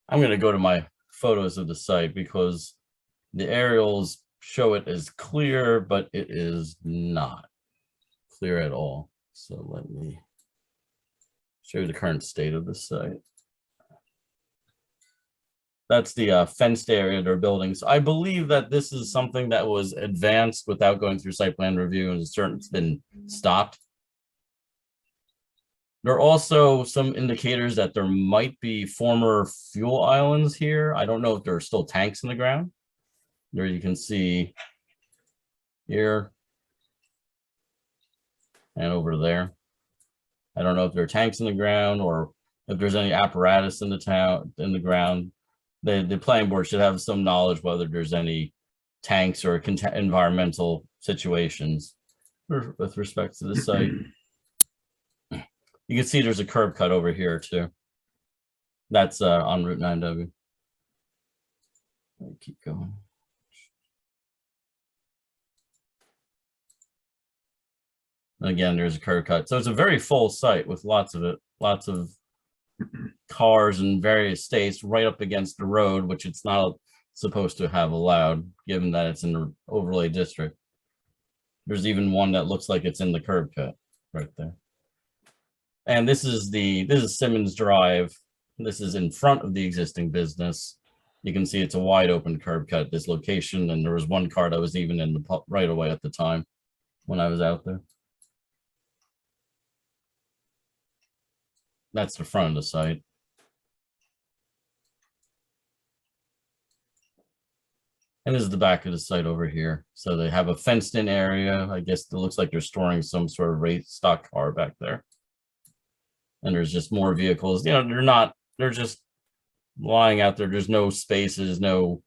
I'm going to go to my photos of the site because the aerials show it as clear, but it is not clear at all. So let me show you the current state of the site. That's the fenced area they're building. So I believe that this is something that was advanced without going through site plan review and it's been stopped. There are also some indicators that there might be former fuel islands here. I don't know if there are still tanks in the ground. There you can see here and over there. I don't know if there are tanks in the ground or if there's any apparatus in the ground. The planning board should have some knowledge whether there's any tanks or environmental situations. with respect to the site. You can see there's a curb cut over here too. That's on Route 9W. Keep going. Again, there's a curb cut. So it's a very full site with lots of cars in various states right up against the road, which it's not supposed to have allowed, given that it's in the overlay district. There's even one that looks like it's in the curb cut right there. And this is Simmons Drive. This is in front of the existing business. You can see it's a wide open curb cut at this location, and there was one car that was even in the right of way at the time when I was out there. That's the front of the site. And this is the back of the site over here. So they have a fenced in area. I guess it looks like they're storing some sort of race stock car back there. And there's just more vehicles. You know, they're just lying out there. There's no spaces, no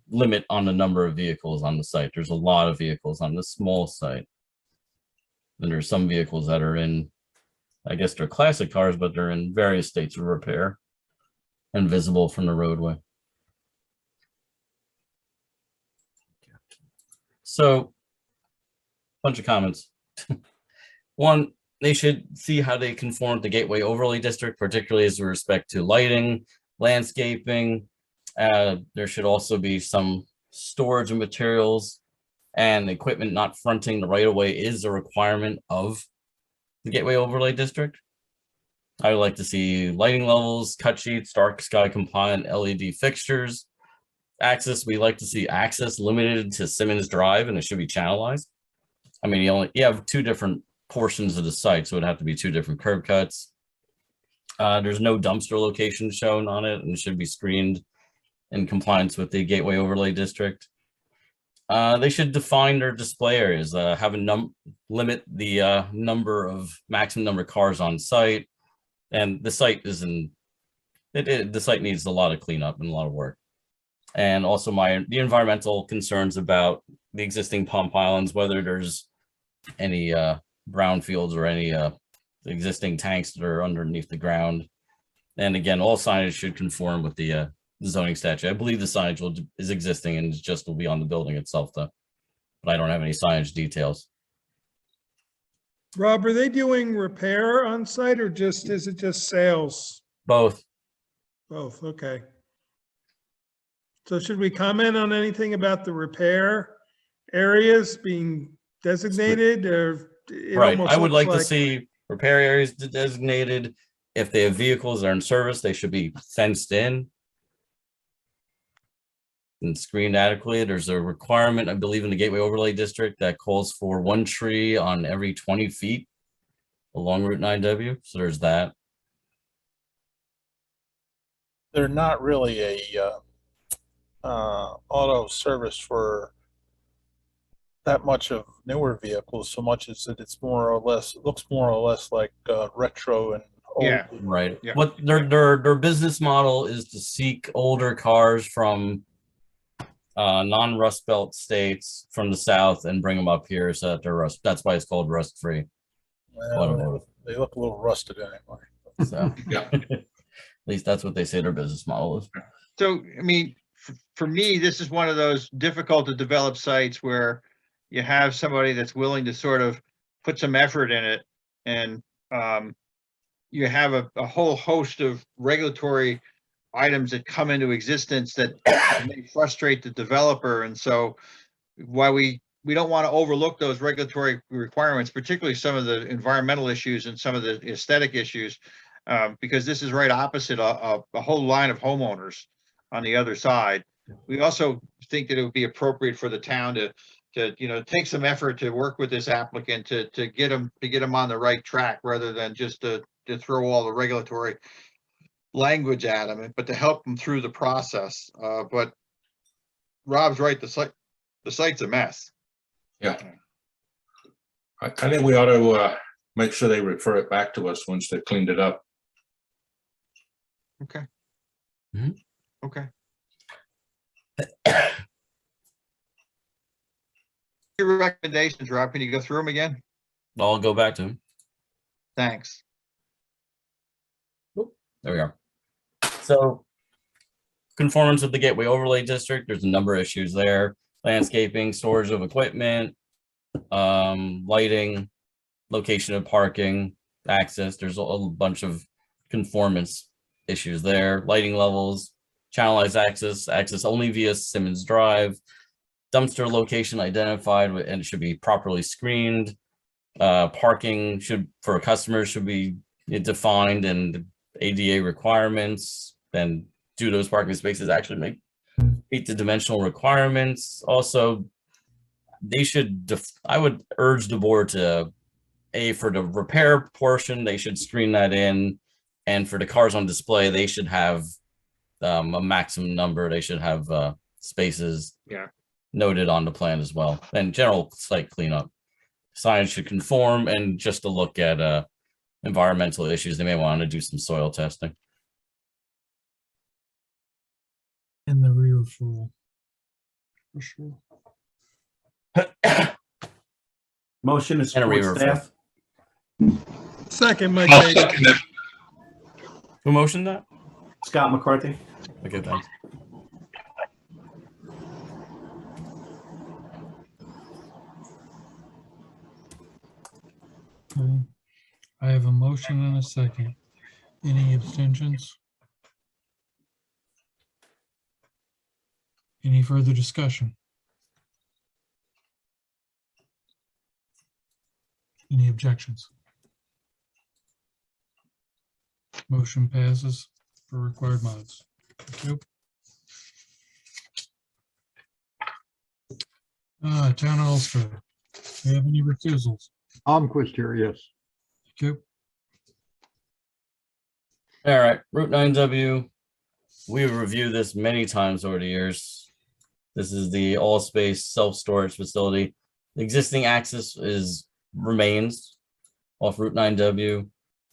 limit on the number of vehicles on the site. There's a lot of vehicles on this small site. And there's some vehicles that are in, I guess they're classic cars, but they're in various states of repair and visible from the roadway. So, bunch of comments. One, they should see how they conform to Gateway Overlay District, particularly as with respect to lighting, landscaping. There should also be some storage of materials, and equipment not fronting the right-of-way is a requirement of the Gateway Overlay District. I would like to see lighting levels, cut sheets, dark sky compliant LED fixtures. Access, we like to see access limited to Simmons Drive, and it should be channelized. I mean, you have two different portions of the site, so it'd have to be two different curb cuts. There's no dumpster location shown on it, and it should be screened in compliance with the Gateway Overlay District. They should define their display areas, have a limit the maximum number of cars on site, and the site the site needs a lot of cleanup and a lot of work. And also the environmental concerns about the existing pump islands, whether there's any brownfields or any existing tanks that are underneath the ground. And again, all signage should conform with the zoning statute. I believe the signage is existing and will be on the building itself though. But I don't have any signage details. Rob, are they doing repair on site or is it just sales? Both. Both, okay. So should we comment on anything about the repair areas being designated or? Right, I would like to see repair areas designated. If they have vehicles that are in service, they should be fenced in and screened adequately. There's a requirement, I believe, in the Gateway Overlay District that calls for one tree on every 20 feet along Route 9W. So there's that. They're not really a auto service for that much of newer vehicles, so much as that it's more or less, looks more or less like retro and old. Yeah. Right. Yeah. What their business model is to seek older cars from non-Rust Belt states from the South and bring them up here so that they're rust. That's why it's called rust free. Well, they look a little rusted anyway. So Yeah. at least that's what they say their business model is. So, I mean, for me, this is one of those difficult to develop sites where you have somebody that's willing to sort of put some effort in it, and you have a whole host of regulatory items that come into existence that may frustrate the developer. And so while we don't want to overlook those regulatory requirements, particularly some of the environmental issues and some of the aesthetic issues, because this is right opposite a whole line of homeowners on the other side. We also think that it would be appropriate for the town to take some effort to work with this applicant to get them on the right track, rather than just to throw all the regulatory language at them, but to help them through the process. But Rob's right, the site's a mess. Yeah. I think we ought to make sure they refer it back to us once they've cleaned it up. Okay. Mm-hmm. Okay. Your recommendations, Rob, can you go through them again? I'll go back to him. Thanks. There we are. So conformance with the Gateway Overlay District, there's a number of issues there. Landscaping, storage of equipment, lighting, location of parking, access. There's a bunch of conformance issues there. Lighting levels, channelized access only via Simmons Drive, dumpster location identified and it should be properly screened. Parking for customers should be defined and ADA requirements, and do those parking spaces actually meet the dimensional requirements. Also, they should, I would urge the board to, for the repair portion, they should screen that in. And for the cars on display, they should have a maximum number. They should have spaces noted on the plan as well. And general site cleanup. Signage should conform, and just to look at environmental issues, they may want to do some soil testing. And the referral. For sure. Motion is And a support re-referral. staff. Second, Mike I'll Baker. second it. Who motioned that? Scott McCarthy. Okay, thanks. Okay. I have a motion and a second. Any abstentions? Any further discussion? Any objections? Motion passes for required mods. Thank you. Town of Ulster. Do you have any refusals? Almquist here, yes. Thank you. All right, Route 9W. We've reviewed this many times over the years. This is the all-space self-storage facility. The existing access remains off Route 9W.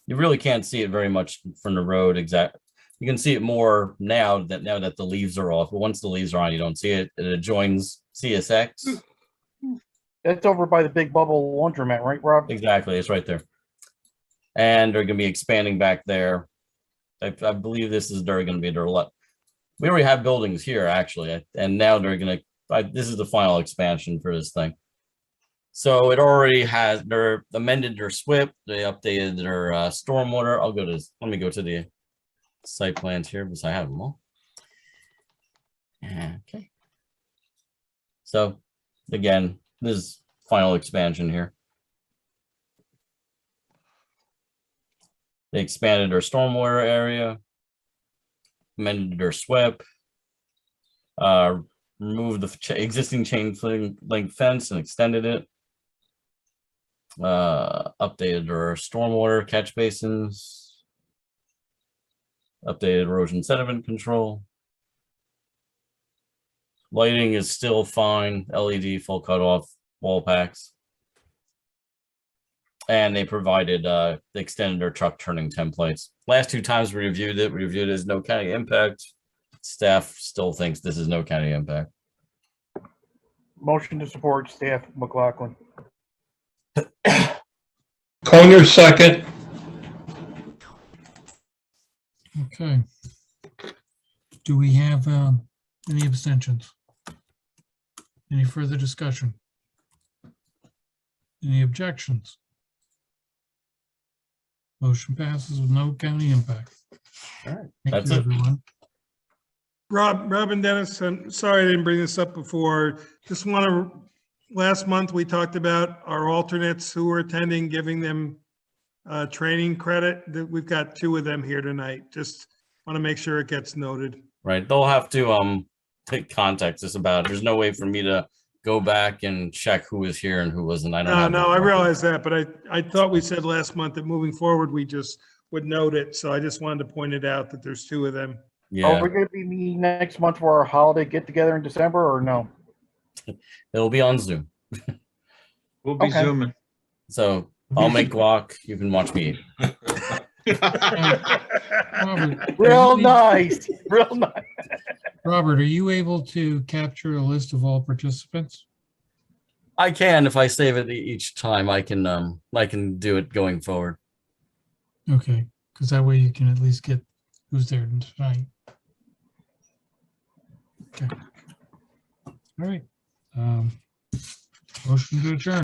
You really can't see it very much from the road. You can see it more now that the leaves are off. But once the leaves are on, you don't see it. It adjoins CSX. That's over by the Big Bubble laundromat, right, Rob? Exactly, it's right there. And they're going to be expanding back there. I believe they're going to be their lot. We already have buildings here, actually, and now they're going to. This is the final expansion for this thing. So it already has. They're amended their SWIP. They updated their stormwater. Let me go to the site plans here because I have them all. Okay. So again, this is final expansion here. They expanded their stormwater area, amended their SWIP, removed the existing chain link fence and extended it, updated their stormwater catch basins, updated erosion sediment control. Lighting is still fine, LED full cutoff wall packs. And they provided, they extended their truck turning templates. Last two times we reviewed it as no county impact. Staff still thinks this is no county impact. Motion to support staff McLaughlin. Conyer, second. Okay. Do we have any abstentions? Any further discussion? Any objections? Motion passes with no county impact. All right, Thank that's you, it. everyone. Rob and Dennis, I'm sorry I didn't bring this up before. Just want to, last month we talked about our alternates who were attending, giving them training credit. We've got 2 of them here tonight. Just want to make sure it gets noted. Right, they'll have to contact us about it. There's no way for me to go back and check who was here and who wasn't. I don't have No, I realize that, but I thought we said last month that moving forward, we just would note it. So I just wanted to point it out that there's 2 of them. Yeah, Are we going to be meeting next month for our holiday get together in December or no? it'll be on Zoom. We'll be Okay. zooming. So I'll make guac. You can watch me eat. Robert, Real nice. Real nice. Robert, are you able to capture a list of all participants? I can, if I save it each time, I can do it going forward. Okay, because that way you can at least get who's there tonight. Okay. All right. Motion to adjourn.